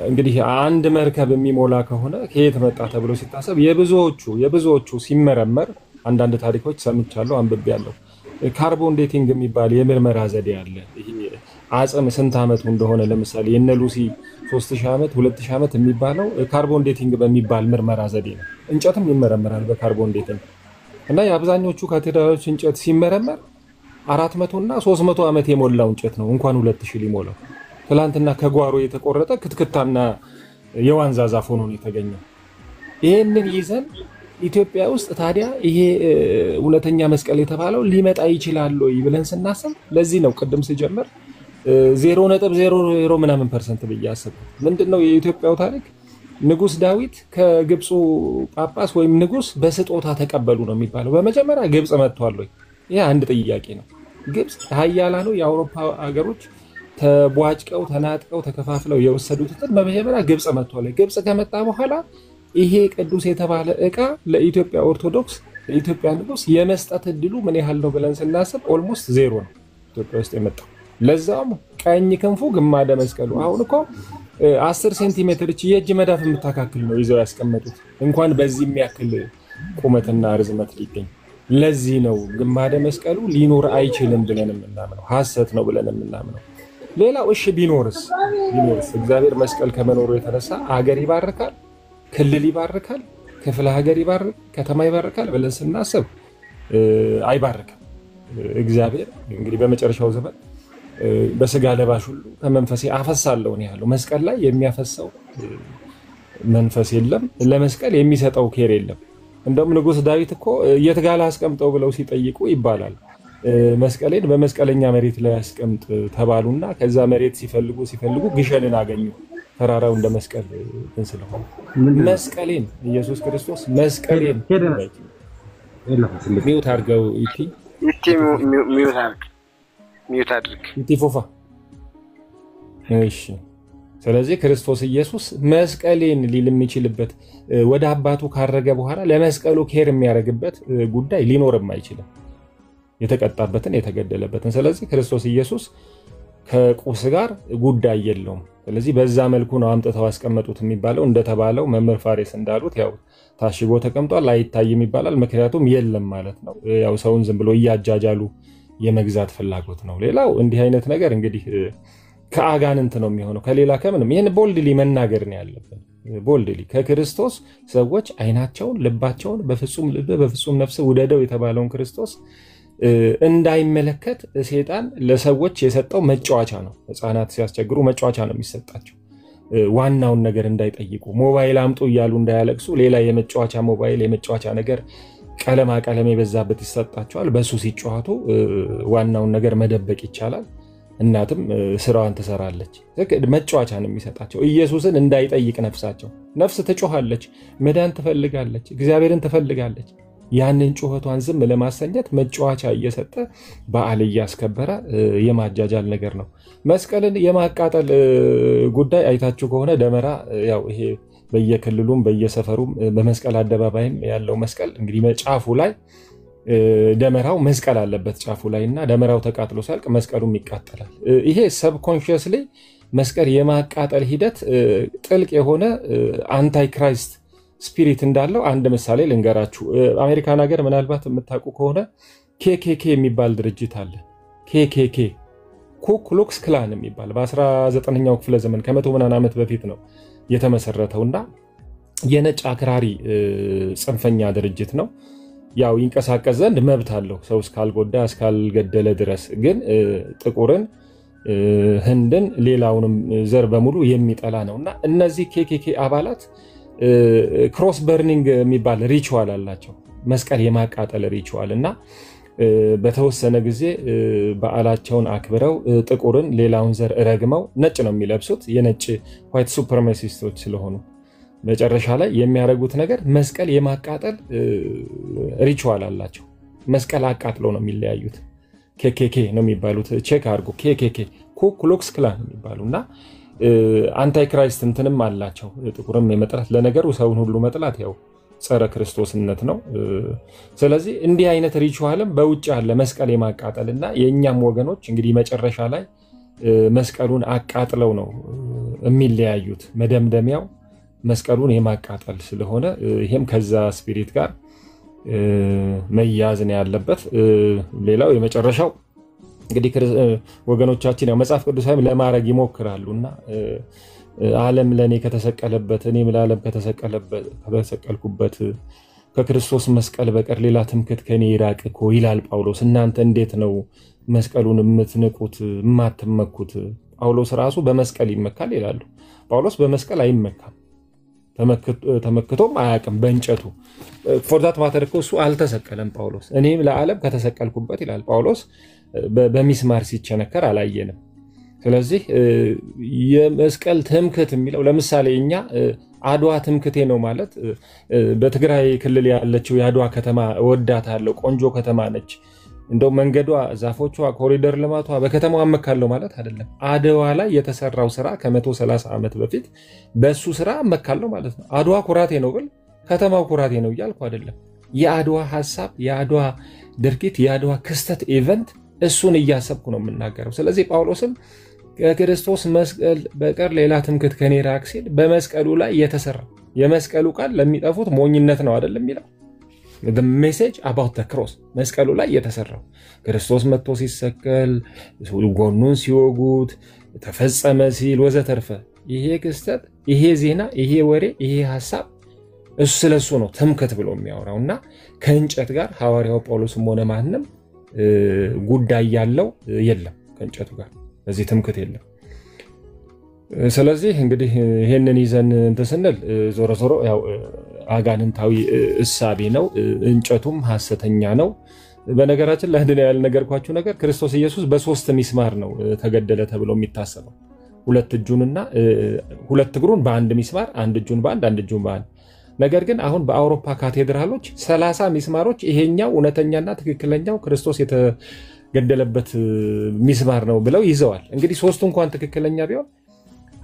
እንግዲህ አንድ መርከብ የሚሞላ ከሆነ ከየት መጣ ተብሎ ሲታሰብ የብዙዎቹ ሲመረመር አንዳንድ ታሪኮች ሰምቻለሁ፣ አንብቤያለሁ። ካርቦን ዴቲንግ የሚባል የምርመራ ዘዴ አለ። ይሄ አጽም ስንት ዓመቱ እንደሆነ ለምሳሌ የነ ሉሲ 3000 ዓመት 2000 ዓመት የሚባለው ካርቦን ዴቲንግ በሚባል ምርመራ ዘዴ ነው። እንጨትም ይመረመራል በካርቦን ዴቲንግ እና የአብዛኞቹ ካቴድራሎች እንጨት ሲመረመር 400 እና 300 ዓመት የሞላው እንጨት ነው እንኳን 2000 ሊሞላው። ትላንትና ከጓሮ የተቆረጠ ክትክታና የዋንዛ ዛፍ ሆኖ ነው የተገኘው። ይሄንን ይዘን ኢትዮጵያ ውስጥ ታዲያ ይሄ እውነተኛ መስቀል የተባለው ሊመጣ ይችላል ወይ ብለን ስናስብ ለዚህ ነው ቅድም ሲጀምር 0.00 ምናምን % ብዬ አሰብኩት። ምንድነው የኢትዮጵያው ታሪክ? ንጉስ ዳዊት ከግብፁ ጳጳስ ወይም ንጉስ በስጦታ ተቀበሉ ነው የሚባለው። በመጀመሪያ ግብፅ መጥቷል ወይ? ይሄ አንድ ጥያቄ ነው። ግብፅ ሀያላኑ የአውሮፓ ሀገሮች ተቧጭቀው ተናጥቀው ተከፋፍለው የወሰዱት በመጀመሪያ ግብፅ መጥቷል። ግብፅ ከመጣ በኋላ ይሄ ቅዱስ የተባለ ዕቃ ለኢትዮጵያ ኦርቶዶክስ ለኢትዮጵያ ንጉስ የመስጠት እድሉ ምን ያህል ነው ብለን ስናስብ ኦልሞስት 0 ነው ኢትዮጵያ ውስጥ የመጣው። ለዛም ቀኝ ክንፉ ግማደ መስቀሉ አሁን እኮ 10 ሴንቲሜትር የእጅ መዳፍ የምታካክል ነው ይዘው ያስቀመጡት፣ እንኳን በዚህ የሚያክል ቁመትና ርዝመት ሊገኝ። ለዚህ ነው ግማደ መስቀሉ ሊኖር አይችልም ብለን የምናምነው፣ ሐሰት ነው ብለን የምናምነው። ሌላው እሺ ቢኖርስ እግዚአብሔር መስቀል ከመኖሩ የተነሳ አገር ይባርካል፣ ክልል ይባርካል፣ ክፍለ ሀገር ይባርካል፣ ከተማ ይባርካል ብለን ስናስብ አይባርክም። እግዚአብሔር እንግዲህ በመጨረሻው ዘመን በስጋ ለባሽ ሁሉ ከመንፈሴ አፈሳለሁ ነው ያለው። መስቀል ላይ የሚያፈሰው መንፈስ የለም፣ ለመስቀል የሚሰጠው ኬር የለም። እንደውም ንጉስ ዳዊት እኮ የት ጋር ላስቀምጠው ብለው ሲጠይቁ ይባላል መስቀሌን በመስቀለኛ መሬት ላይ ያስቀምጥ ተባሉና ከዛ መሬት ሲፈልጉ ግሸንን አገኙ። ተራራው እንደ መስቀል ስለሆነ መስቀሌን ኢየሱስ ክርስቶስ መስቀሌን ሚውት አድርገው ሚውት አድርግ ፎፋ። እሺ ስለዚህ ክርስቶስ ኢየሱስ መስቀሌን ሊል የሚችልበት ወደ አባቱ ካረገ በኋላ ለመስቀሉ ኬር የሚያደርግበት ጉዳይ ሊኖርም አይችልም፣ የተቀጣበትን የተገደለበትን። ስለዚህ ክርስቶስ ኢየሱስ ከቁስ ጋር ጉዳይ የለውም። ስለዚህ በዛ መልኩ ነው አምጥተው አስቀመጡት የሚባለው። እንደተባለው መምህር ፋሬስ እንዳሉት ያው ታሽጎ ተቀምጧል አይታይም ይባላል። ምክንያቱም የለም ማለት ነው። ያው ሰውን ዝም ብሎ እያጃጃሉ የመግዛት ፍላጎት ነው። ሌላው እንዲህ አይነት ነገር እንግዲህ ከአጋንንት ነው የሚሆነው ከሌላ ከምንም። ይህን ቦልድሊ መናገር ነው ያለብን። ቦልድሊ ከክርስቶስ ሰዎች አይናቸውን ልባቸውን በፍጹም ልብ በፍጹም ነፍስ ውደደው የተባለውን ክርስቶስ እንዳይመለከት ሰይጣን ለሰዎች የሰጠው መጫወቻ ነው። ህፃናት ሲያስቸግሩ መጫወቻ ነው የሚሰጣቸው። ዋናውን ነገር እንዳይጠይቁ ሞባይል አምጡ እያሉ እንዳያለቅሱ ሌላ የመጫወቻ ሞባይል የመጫወቻ ነገር ቀለም የበዛበት ይሰጣቸዋል። በሱ ሲጫወቱ ዋናውን ነገር መደበቅ ይቻላል። እናትም ስራዋን ትሰራለች። መጫወቻ ነው የሚሰጣቸው። ኢየሱስን እንዳይጠይቅ ነፍሳቸው ነፍስ ትጮኻለች፣ መዳን ትፈልጋለች፣ እግዚአብሔርን ትፈልጋለች። ያንን ጩኸቷን ዝም ለማሰኘት መጫወቻ እየሰጠ በዓል እያስከበረ የማጃጃል ነገር ነው። መስቀልን የማቃጠል ጉዳይ አይታችሁ ከሆነ ደመራ ያው ይሄ በየክልሉም በየሰፈሩም በመስቀል አደባባይም ያለው መስቀል እንግዲህ ጫፉ ላይ ደመራው መስቀል አለበት ጫፉ ላይ እና ደመራው ተቃጥሎ ሲያልቅ መስቀሉም ይቃጠላል። ይሄ ሰብኮንሺየስሊ መስቀል የማቃጠል ሂደት ጥልቅ የሆነ አንታይ ክራይስት ስፒሪት እንዳለው አንድ ምሳሌ ልንገራችሁ። አሜሪካን ሀገር ምናልባት የምታውቁ ከሆነ ኬኬኬ የሚባል ድርጅት አለ። ኬኬኬ ኩ ክሉክስ ክላን የሚባል በ19ኛው ክፍለ ዘመን ከመቶ ምናምን ዓመት በፊት ነው የተመሰረተውና የነጭ አክራሪ ጽንፈኛ ድርጅት ነው። ያው ይንቀሳቀስ ዘንድ መብት አለው ሰው እስካልጎዳ እስካልገደለ ድረስ። ግን ጥቁርን፣ ህንድን፣ ሌላውንም ዘር በሙሉ የሚጠላ ነውና እነዚህ ኬኬኬ አባላት ክሮስ በርኒንግ የሚባል ሪቹዋል አላቸው። መስቀል የማቃጠል ሪቹዋል እና በተወሰነ ጊዜ በዓላቸውን አክብረው ጥቁርን ሌላውን ዘር ረግመው ነጭ ነው የሚለብሱት የነጭ ዋይት ሱፕሪማሲስቶች ስለሆኑ መጨረሻ ላይ የሚያደርጉት ነገር መስቀል የማቃጠል ሪቹዋል አላቸው። መስቀል አቃጥለው ነው የሚለያዩት። ኬኬኬ ነው የሚባሉት። ቼክ አድርጉ። ኬኬኬ ኩ ክሉክስ ክላን የሚባሉና አንታይ ክራይስት እንትንም አላቸው። ጥቁርም የመጥላት ለነገሩ ሰውን ሁሉ መጥላት ያው ጸረ ክርስቶስነት ነው። ስለዚህ እንዲህ አይነት ሪቹዋልም በውጭ ያለ መስቀል የማቃጠልና የኛም ወገኖች እንግዲህ መጨረሻ ላይ መስቀሉን አቃጥለው ነው የሚለያዩት። መደምደሚያው መስቀሉን የማቃጠል ስለሆነ ይሄም ከዛ ስፒሪት ጋር መያዝ ነው ያለበት። ሌላው የመጨረሻው እንግዲህ ወገኖቻችን ያው መጽሐፍ ቅዱሳዊም ለማድረግ ይሞክራሉና ዓለም ለኔ ከተሰቀለበት እኔም ለዓለም ከተሰቀልኩበት ከክርስቶስ መስቀል በቀር ሌላ ትምክህት ከኔ ይራቅ እኮ ይላል ጳውሎስ። እናንተ እንዴት ነው መስቀሉን የምትንቁት የማትመኩት? ጳውሎስ ራሱ በመስቀል ይመካል ይላሉ። ጳውሎስ በመስቀል አይመካም፣ ተመክቶም አያውቅም በእንጨቱ። ፎር ዛት ማተር እኮ እሱ አልተሰቀለም ጳውሎስ። እኔም ለዓለም ከተሰቀልኩበት ይላል ጳውሎስ። በሚስማር ሲቸነከር አላየንም። ስለዚህ የመስቀል ትምክህት የሚለው ለምሳሌ እኛ አድዋ ትምክህቴ ነው ማለት በትግራይ ክልል ያለችው የአድዋ ከተማ እወዳታለሁ፣ ቆንጆ ከተማ ነች፣ እንደው መንገዷ፣ ዛፎቿ፣ ኮሪደር ልማቷ በከተማዋ እመካለሁ ማለት አይደለም። አድዋ ላይ የተሰራው ስራ ከ130 ዓመት በፊት በሱ ስራ እመካለሁ ማለት ነው። አድዋ ኩራቴ ነው ብል ከተማው ኩራቴ ነው እያልኩ አይደለም። የአድዋ ሐሳብ፣ የአድዋ ድርጊት፣ የአድዋ ክስተት ኢቨንት እሱን እያሰብኩ ነው የምናገረው። ስለዚህ ጳውሎስም ከክርስቶስ መስቀል በቀር ሌላ ትምክህት ከኔ ራቅ ሲል በመስቀሉ ላይ የተሰራ የመስቀሉ ቃል ለሚጠፉት ሞኝነት ነው አይደለም የሚለው። the message about the cross መስቀሉ ላይ የተሰራው ክርስቶስ መጥቶ ሲሰቀል ጎኑን ሲወጉት ተፈጸመ ሲል ወዘተርፈ ይሄ ክስተት፣ ይሄ ዜና፣ ይሄ ወሬ፣ ይሄ ሐሳብ እሱ ስለሱ ነው ትምክህት ብሎ የሚያወራውና ከእንጨት ጋር ሐዋርያው ጳውሎስም ሆነ ማንም ጉዳይ ያለው የለም ከእንጨቱ ጋር። እዚህ ትምክህት የለም። ስለዚህ እንግዲህ ይሄንን ይዘን እንተስነል ዞሮ ዞሮ ያው አጋንንታዊ እሳቤ ነው። እንጨቱም ሐሰተኛ ነው። በነገራችን ላይ እንደነ ያልነገርኳችሁ ነገር ክርስቶስ ኢየሱስ በ3 ሚስማር ነው ተገደለ ተብሎ የሚታሰበው። ሁለት እጁንና ሁለት እግሩን በአንድ ሚስማር፣ አንድ እጁን በአንድ፣ አንድ እጁን በአንድ። ነገር ግን አሁን በአውሮፓ ካቴድራሎች 30 ሚስማሮች ይሄኛው እውነተኛና ትክክለኛው ክርስቶስ የተገደለበት ሚስማር ነው ብለው ይዘዋል። እንግዲህ 3ቱ እንኳን ትክክለኛ ቢሆን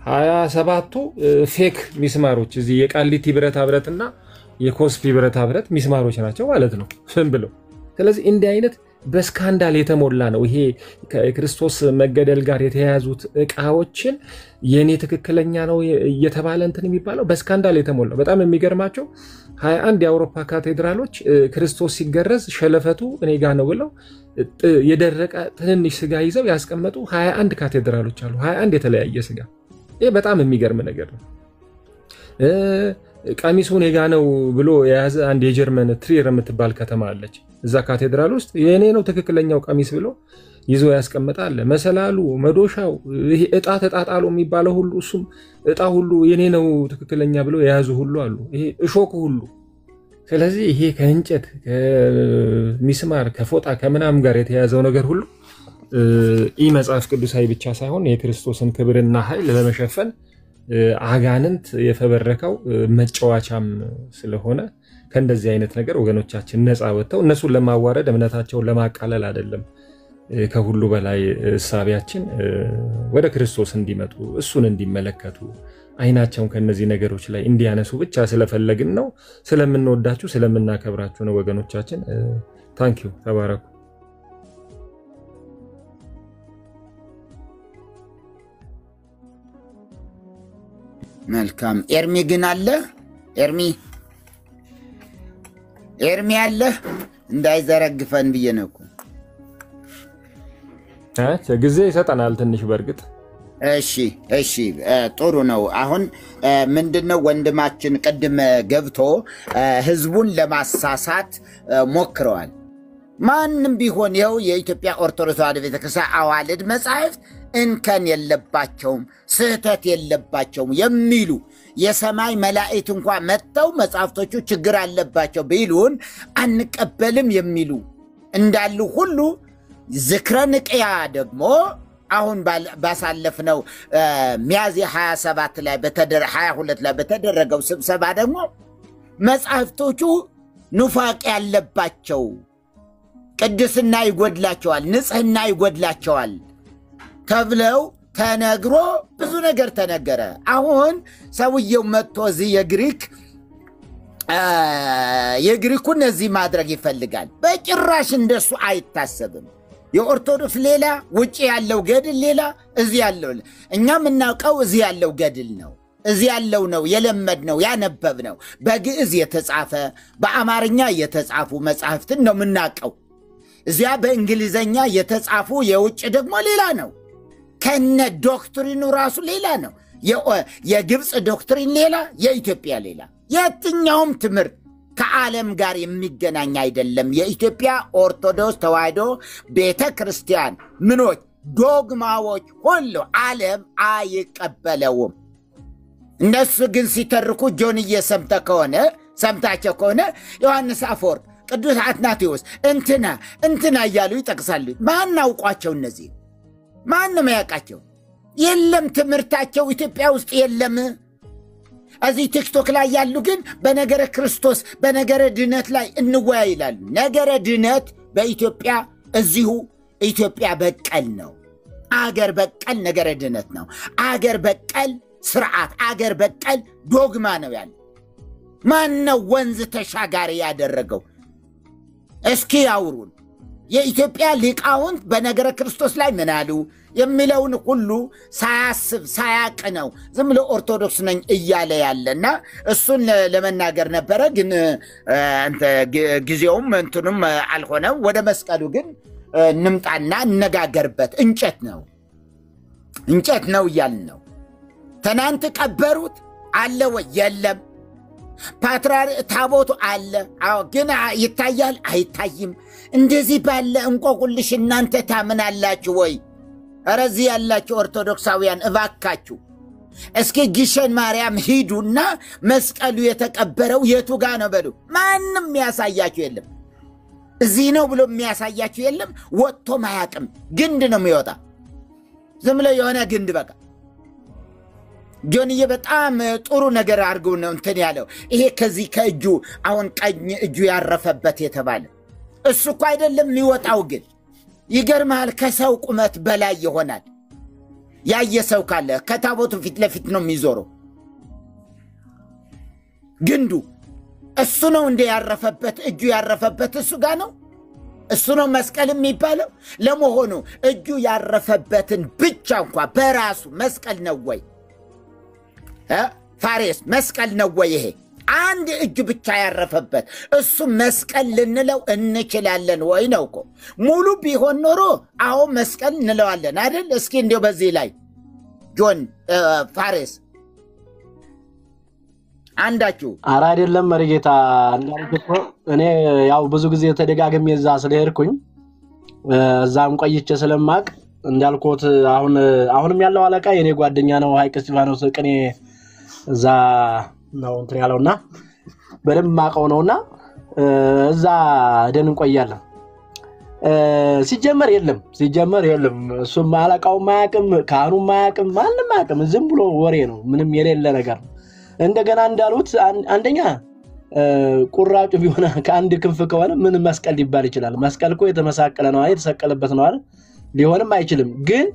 27ቱ ፌክ ሚስማሮች እዚህ የቃሊቲ ብረታ ብረትና የኮስፒ ብረታ ብረት ሚስማሮች ናቸው ማለት ነው ስም ብለው። ስለዚህ እንዲህ አይነት በስካንዳል የተሞላ ነው ይሄ ከክርስቶስ መገደል ጋር የተያያዙት ዕቃዎችን የኔ ትክክለኛ ነው እየተባለ እንትን የሚባለው በስካንዳል የተሞላ። በጣም የሚገርማቸው 21 የአውሮፓ ካቴድራሎች ክርስቶስ ሲገረዝ ሸለፈቱ እኔ ጋር ነው ብለው የደረቀ ትንንሽ ስጋ ይዘው ያስቀመጡ 21 ካቴድራሎች አሉ። 21 የተለያየ ስጋ። ይሄ በጣም የሚገርም ነገር ነው። ቀሚሱን የጋ ነው ብሎ የያዘ አንድ የጀርመን ትሪር የምትባል ከተማ አለች። እዛ ካቴድራል ውስጥ የኔ ነው ትክክለኛው ቀሚስ ብሎ ይዞ ያስቀምጣል። መሰላሉ፣ መዶሻው፣ ይሄ እጣ ተጣጣሉ የሚባለው ሁሉ እሱም እጣ ሁሉ የኔ ነው ትክክለኛ ብሎ የያዙ ሁሉ አሉ። ይሄ እሾክ ሁሉ። ስለዚህ ይሄ ከእንጨት ከሚስማር ከፎጣ ከምናም ጋር የተያዘው ነገር ሁሉ ኢ መጽሐፍ ቅዱሳዊ ብቻ ሳይሆን የክርስቶስን ክብርና ኃይል ለመሸፈን አጋንንት የፈበረከው መጫወቻም ስለሆነ ከእንደዚህ አይነት ነገር ወገኖቻችን ነፃ ወጥተው እነሱን ለማዋረድ እምነታቸውን ለማቃለል አይደለም። ከሁሉ በላይ እሳቢያችን ወደ ክርስቶስ እንዲመጡ እሱን እንዲመለከቱ አይናቸውን ከነዚህ ነገሮች ላይ እንዲያነሱ ብቻ ስለፈለግን ነው። ስለምንወዳችሁ ስለምናከብራችሁ ነው ወገኖቻችን። ታንኪዩ ተባረኩ። መልካም ኤርሚ ግን አለ ኤርሚ አለ እንዳይዘረግፈን ብዬ ነው እኮ ጊዜ ይሰጠናል ትንሽ በርግጥ እሺ ጥሩ ነው። አሁን ምንድነው ወንድማችን ቅድም ገብቶ ህዝቡን ለማሳሳት ሞክረዋል። ማንም ቢሆን ይኸው የኢትዮጵያ ኦርቶዶክስ ተዋሕዶ ቤተክርስቲያን አዋልድ መጻሕፍት እንከን የለባቸውም ስህተት የለባቸውም የሚሉ የሰማይ መላእክት እንኳን መጥተው መጻሕፍቶቹ ችግር አለባቸው ቢሉን አንቀበልም የሚሉ እንዳሉ ሁሉ ዝክረ ንቅያ ደግሞ አሁን ባሳለፍነው ሚያዝያ 27 ላይ 22 ላይ በተደረገው ስብሰባ ደግሞ መጻሕፍቶቹ ኑፋቅ ያለባቸው ቅድስና ይጎድላቸዋል ንጽህና ይጎድላቸዋል ተብለው ተነግሮ ብዙ ነገር ተነገረ። አሁን ሰውየው መጥቶ እዚህ የግሪኩን እዚህ ማድረግ ይፈልጋል። በጭራሽ እንደሱ አይታሰብም። የኦርቶዶክስ ሌላ ውጪ ያለው ገድል ሌላ እዚህ ያለው እኛ የምናውቀው እዚህ ያለው ገድል ነው። እዚህ ያለው ነው የለመድነው ያነበብነው በግዕዝ የተጻፈ በአማርኛ የተጻፉ መጻሕፍትን ነው የምናውቀው። እዚያ በእንግሊዘኛ የተጻፉ የውጭ ደግሞ ሌላ ነው። ከነ ዶክትሪኑ ራሱ ሌላ ነው። የግብፅ ዶክትሪን ሌላ የኢትዮጵያ ሌላ። የትኛውም ትምህርት ከዓለም ጋር የሚገናኝ አይደለም። የኢትዮጵያ ኦርቶዶክስ ተዋሕዶ ቤተክርስቲያን ምኖች ዶግማዎች ሁሉ ዓለም አይቀበለውም። እነሱ ግን ሲተርኩ ጆንዬ ሰምታቸው ከሆነ ዮሐንስ አፈወርቅ ቅዱስ አትናቴዎስ እንትና እያሉ ይጠቅሳሉ። ማን አውቋቸው? እነዚህ ማንም ያውቃቸው? የለም። ትምህርታቸው ኢትዮጵያ ውስጥ የለም። እዚህ ቲክቶክ ላይ ያሉ ግን በነገረ ክርስቶስ በነገረ ድነት ላይ እንወያይ ይላሉ። ነገረ ድነት በኢትዮጵያ እዚሁ ኢትዮጵያ በቀል ነው። አገር በቀል ነገረ ድነት ነው። አገር በቀል ስርዓት፣ አገር በቀል ዶግማ ነው ያለ። ማን ነው ወንዝ ተሻጋሪ ያደረገው? እስኪ ያውሩን። የኢትዮጵያ ሊቃውንት በነገረ ክርስቶስ ላይ ምን አሉ የሚለውን ሁሉ ሳያስብ ሳያቅ ነው ዝም ብሎ ኦርቶዶክስ ነኝ እያለ ያለና እሱን ለመናገር ነበረ። ግን ጊዜውም እንትኑም አልሆነም። ወደ መስቀሉ ግን እንምጣና እነጋገርበት። እንጨት ነው እያልን ነው። ትናንት ቀበሩት አለ ወይ? የለም። ታቦቱ አለ ግን ይታያል አይታይም? እንደዚህ ባለ እንቆቅልሽ እናንተ ታምናላችሁ ወይ? ኧረ እዚህ ያላችሁ ኦርቶዶክሳውያን እባካችሁ እስኪ ግሸን ማርያም ሂዱና መስቀሉ የተቀበረው የቱ ጋ ነው በሉ። ማንም የሚያሳያችሁ የለም። እዚህ ነው ብሎ የሚያሳያችሁ የለም። ወጥቶ ማያቅም ግንድ ነው የሚወጣ። ዝም ብሎ የሆነ ግንድ በቃ። ጆንዬ በጣም ጥሩ ነገር አድርገው ነው እንትን ያለው። ይሄ ከዚህ ከእጁ አሁን ቀኝ እጁ ያረፈበት የተባለ እሱ እኮ አይደለም የሚወጣው። ግን ይገርማል፣ ከሰው ቁመት በላይ ይሆናል። ያየ ሰው ካለ ከታቦቱ ፊት ለፊት ነው የሚዞረው ግንዱ። እሱ ነው እንደ ያረፈበት እጁ ያረፈበት እሱ ጋር ነው። እሱ ነው መስቀል የሚባለው። ለመሆኑ እጁ ያረፈበትን ብቻ እንኳን በራሱ መስቀል ነው ወይ? ፋሬስ መስቀል ነው ወይ? ይሄ አንድ እጅ ብቻ ያረፈበት እሱ መስቀል ልንለው እንችላለን ወይ ነው እኮ። ሙሉ ቢሆን ኖሮ አሁን መስቀል እንለዋለን አይደል? እስኪ እንዲው በዚህ ላይ ጆን ፋሬስ አንዳችሁ። ኧረ አይደለም መሪጌታ እንዳልኩት እኔ ያው ብዙ ጊዜ ተደጋግሜ እዛ ስለሄድኩኝ እዛም ቆይቼ ስለማቅ እንዳልኩት አሁንም ያለው አለቃ የኔ ጓደኛ ነው ሀይቅ እስጢፋኖስ ቅኔ እዛ ነው እንትን ያለውና በደንብ ማቀው ነውና እዛ ደን እንቆያለን። ሲጀመር የለም እሱም አለቃው ማያቅም ካህኑ ማያቅም ማንም ማያቅም ዝም ብሎ ወሬ ነው ምንም የሌለ ነገር እንደገና እንዳሉት አንደኛ ቁራጩ ቢሆን ከአንድ ክንፍ ከሆነ ምን መስቀል ሊባል ይችላል መስቀል እኮ የተመሳቀለ ነው የተሰቀለበት ነው አይደል ሊሆንም አይችልም ግን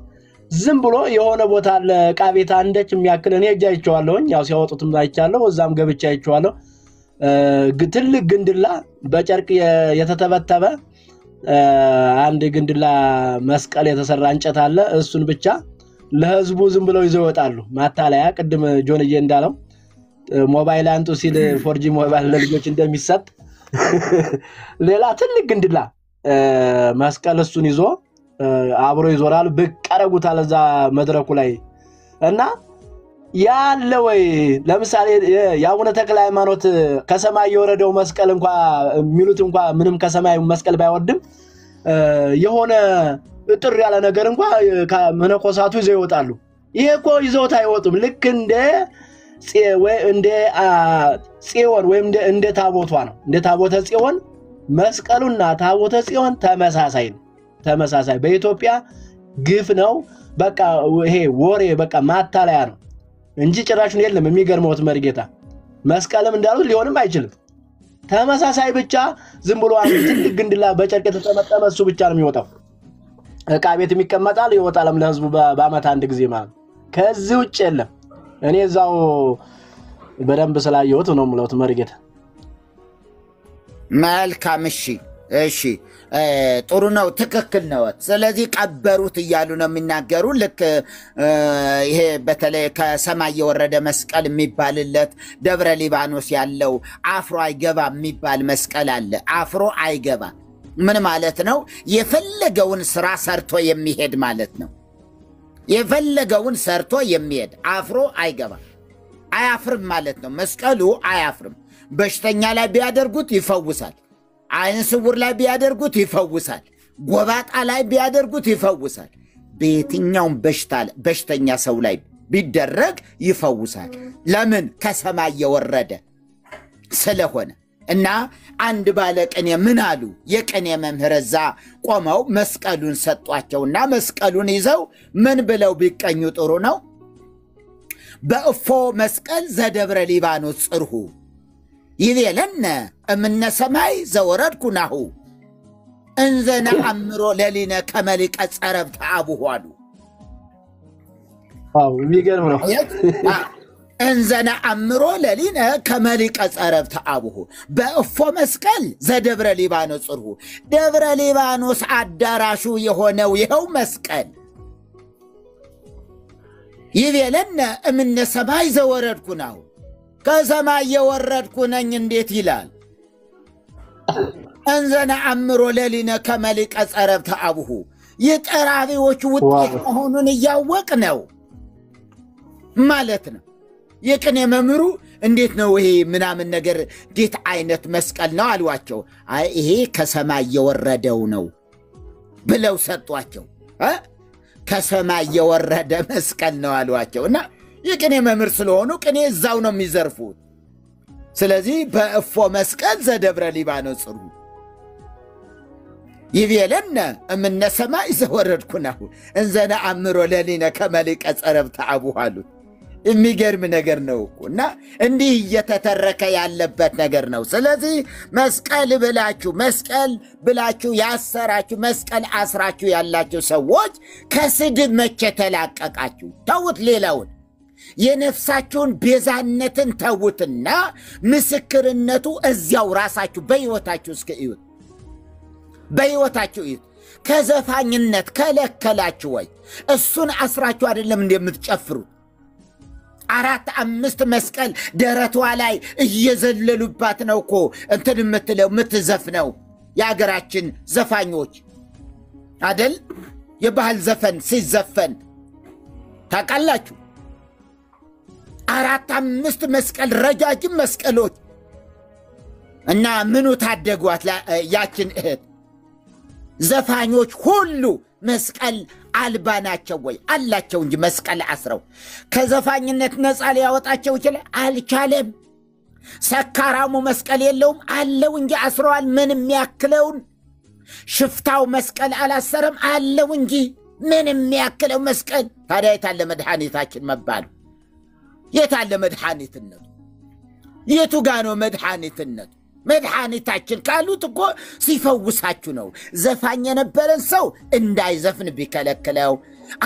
ዝም ብሎ የሆነ ቦታ አለ ዕቃ ቤት አንደች የሚያክል እኔ እጃይቸዋለሁኝ ያው ሲያወጡትም አይቻለሁ እዛም ገብቻ አይቻለሁ ትልቅ ግንድላ በጨርቅ የተተበተበ አንድ ግንድላ መስቀል የተሰራ እንጨት አለ እሱን ብቻ ለህዝቡ ዝም ብለው ይዘው ይወጣሉ ማታለያ ቅድም ጆንዬ እንዳለው ሞባይል አንጡ ሲል 4G ሞባይል ለልጆች እንደሚሰጥ ሌላ ትልቅ ግንድላ መስቀል እሱን ይዞ አብሮ ይዞራል በቀረጉታል እዛ መድረኩ ላይ እና ያለ ወይ ለምሳሌ ያውነ ተክለ ሃይማኖት ከሰማይ የወረደው መስቀል እንኳን ሚሉት እንኳን ምንም ከሰማይ መስቀል ባይወርድም የሆነ እጥር ያለ ነገር እንኳን ከመነኮሳቱ ይዘው ይወጣሉ ይሄ እኮ ይዘውታ አይወጡም ልክ እንደ ጽዮን ወይም እንደ ታቦቷ ነው እንደ ታቦተ ጽዮን መስቀሉና ታቦተ ጽዮን ተመሳሳይ በኢትዮጵያ ግፍ ነው በቃ ይሄ ወሬ በቃ ማታለያ ነው እንጂ ጭራሹን የለም የሚገርመውት መርጌታ መስቀልም እንዳሉት ሊሆንም አይችልም ተመሳሳይ ብቻ ዝም ብሎ አንድ ትልቅ ግንድላ በጨርቅ ተጠመጠመ እሱ ብቻ ነው የሚወጣው ዕቃ ቤት የሚቀመጣል ይወጣልም ለህዝቡ በአመት አንድ ጊዜ ማለት ከዚህ ውጭ የለም እኔ እዛው በደንብ ስላየሁት ነው ማለት መርጌታ መልካም እሺ ጥሩ ነው ትክክል ነው ስለዚህ ቀበሩት ይያሉ ነው የሚናገሩ ልክ ይሄ በተለይ ከሰማይ የወረደ መስቀል የሚባልለት ደብረ ሊባኖስ ያለው አፍሮ አይገባ የሚባል መስቀል አለ አፍሮ አይገባ ምን ማለት ነው የፈለገውን ስራ ሰርቶ የሚሄድ ማለት ነው የፈለገውን ሰርቶ የሚሄድ አፍሮ አይገባ አያፍርም ማለት ነው መስቀሉ አያፍርም በሽተኛ ላይ ቢያደርጉት ይፈውሳል አይን ስውር ላይ ቢያደርጉት ይፈውሳል ጎባጣ ላይ ቢያደርጉት ይፈውሳል በየትኛውም በሽተኛ ሰው ላይ ቢደረግ ይፈውሳል ለምን ከሰማይ የወረደ ስለሆነ እና አንድ ባለቅኔ ምን አሉ የቅኔ መምህርዛ ቆመው መስቀሉን ሰጧቸውና መስቀሉን ይዘው ምን ብለው ቢቀኙ ጥሩ ነው በእፎ መስቀል ዘደብረ ሊባኖስ ጽርሁ ይቤለነ እምነ ሰማይ ዘወረድኩናሁ እንዘና አምሮ ለሊነ ከመሊቀ ጸረብ ተአቡኋሉ የሚገርም ነው እንዘና አምሮ ለሊነ ከመሊቀ ጸረብ ተአቡሁ በእፎ መስቀል ዘደብረ ሊባኖስ ጽርሁ ደብረ ሊባኖስ አዳራሹ የሆነው ይኸው መስቀል ይቤለነ እምነ ሰማይ ዘወረድኩናሁ ከሰማይ የወረድኩ ነኝ እንዴት ይላል እንዘና አምሮ ለሊነ ከመሊቀ ጸረብ ተአቡሁ የጠራቢዎች ውጤት መሆኑን ያወቅ ነው ማለት ነው የቅኔ መምህሩ እንዴት ነው ይሄ ምናምን ነገር እንዴት አይነት መስቀል ነው አሏቸው አይ ይሄ ከሰማይ የወረደው ነው ብለው ሰጧቸው ከሰማይ የወረደ መስቀል ነው አሏቸውና የቅኔ መምህር ስለሆኑ ቅኔ እዛው ነው የሚዘርፉት ስለዚህ በእፎ መስቀል ዘደብረ ሊባኖስ ጽርሁ ይቤለነ እምነ ሰማይ ዘወረድኩናሁ እንዘና አምሮ ለሊነ ከመሊቀ ጸረብ ተአቡኋሉ የሚገርም ነገር ነው እና እንዲህ እየተተረከ ያለበት ነገር ነው ስለዚህ መስቀል ብላችሁ ያሰራችሁ መስቀል አስራችሁ ያላችሁ ሰዎች ከስድብ መቼ ተላቀቃችሁ ተውት ሌላውን የነፍሳችሁን ቤዛነትን ተውትና ምስክርነቱ እዚያው ራሳችሁ በሕይወታችሁ እስከ እዩት በሕይወታችሁ እዩት ከዘፋኝነት ከለከላችሁ ወይ እሱን አስራችሁ አይደለም እንደምትጨፍሩት 4-5 መስቀል ደረቷ ላይ እየዘለሉባት ነው እኮ እንትን የምትዘፍነው የአገራችን ዘፋኞች አይደል የባህል ዘፈን ሲዘፈን ታውቃላችሁ 4-5 መስቀል ረጃጅም መስቀሎች እና ምኑ ታደጓት ያችን እህት ዘፋኞች ሁሉ መስቀል አልባ ናቸው ወይ አላቸው እንጂ መስቀል አስረው ከዘፋኝነት ነፃ ሊያወጣቸው ይችላል አልቻለም ሰካራሙ መስቀል የለውም አለው እንጂ አስረዋል ምን የሚያክለውን ሽፍታው መስቀል አላሰረም አለው እንጂ ምን የሚያክለው መስቀል ታዲያ የታለ መድኃኒታችን መባሉ የታለ መድኃኒትነቱ የቱ ጋር ነው መድኃኒትነቱ መድኃኒታችን ካሉት እኮ ሲፈውሳችሁ ነው ዘፋኝ የነበረን ሰው እንዳይዘፍን ቢከለክለው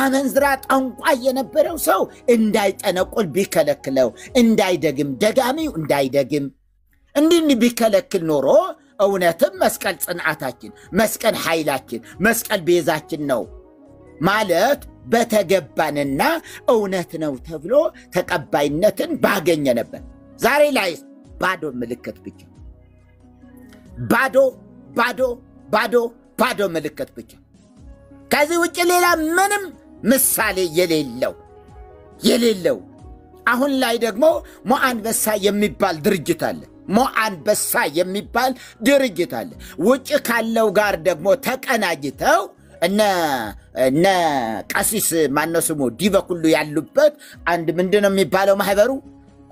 አመንዝራ ጠንቋይ የነበረው ሰው እንዳይጠነቁል ቢከለክለው እንዳይደግም ደጋሚው እንዳይደግም እንዲህ ቢከለክል ኖሮ እውነትም መስቀል ጽንዓታችን መስቀል ኃይላችን መስቀል ቤዛችን ነው ማለት በተገባንና እውነት ነው ተብሎ ተቀባይነትን ባገኘ ነበር ዛሬ ላይ ባዶ ምልክት ብቻ ባዶ ባዶ ባዶ ባዶ ምልክት ብቻ ከዚህ ውጭ ሌላ ምንም ምሳሌ የሌለው አሁን ላይ ደግሞ ሞአንበሳ የሚባል ድርጅት አለ ሞአንበሳ የሚባል ድርጅት አለ ውጭ ካለው ጋር ደግሞ ተቀናጅተው እነ ቀሲስ ማነስሙ ዲበኩሉ ያሉበት አንድ ምንድነው የሚባለው ማህበሩ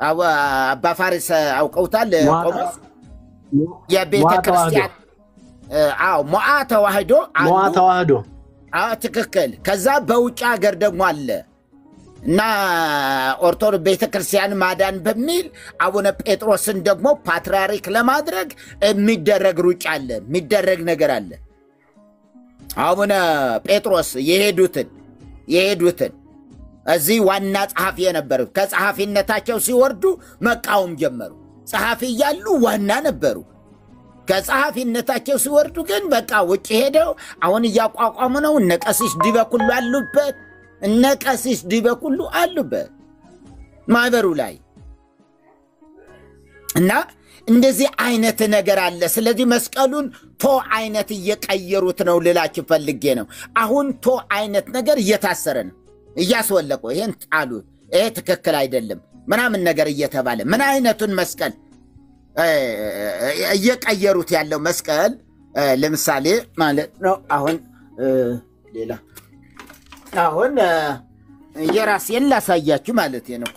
አባ ፋሪስ አውቀውታል ቆሞስ የቤተ ክርስቲያን ሞዓ ተዋህዶ ትክክል ከዛ በውጭ ሀገር ደግሞ አለ እና ኦርቶዶክስ ቤተ ክርስቲያን ማዳን በሚል አቡነ ጴጥሮስን ደግሞ ፓትርያርክ ለማድረግ የሚደረግ ሩጫ አለ የሚደረግ ነገር አለ አቡነ ጴጥሮስ የሄዱትን እዚህ ዋና ጸሐፊ የነበሩ ከጸሐፊነታቸው ሲወርዱ መቃወም ጀመሩ ጸሐፊ ያሉ ዋና ነበሩ ከጸሐፊነታቸው ሲወርዱ ግን በቃ ውጭ ሄደው አሁን ያቋቋሙ ነው እነ ቀሲስ ዲበኩሉ አሉበት ማህበሩ ላይ እና እንደዚህ አይነት ነገር አለ ስለዚህ መስቀሉን ቶ አይነት እየቀየሩት ነው ልላችሁ ፈልጌ ነው አሁን ቶ አይነት ነገር እየታሰረ ነው እያስወለቁ ይሄን ጣሉት ይሄ ትክክል አይደለም ምናምን ነገር እየተባለ ምን አይነቱን መስቀል እየቀየሩት ያለው መስቀል ለምሳሌ ማለት ነው አሁን ሌላ አሁን የራሴን ላሳያችሁ ማለት ነው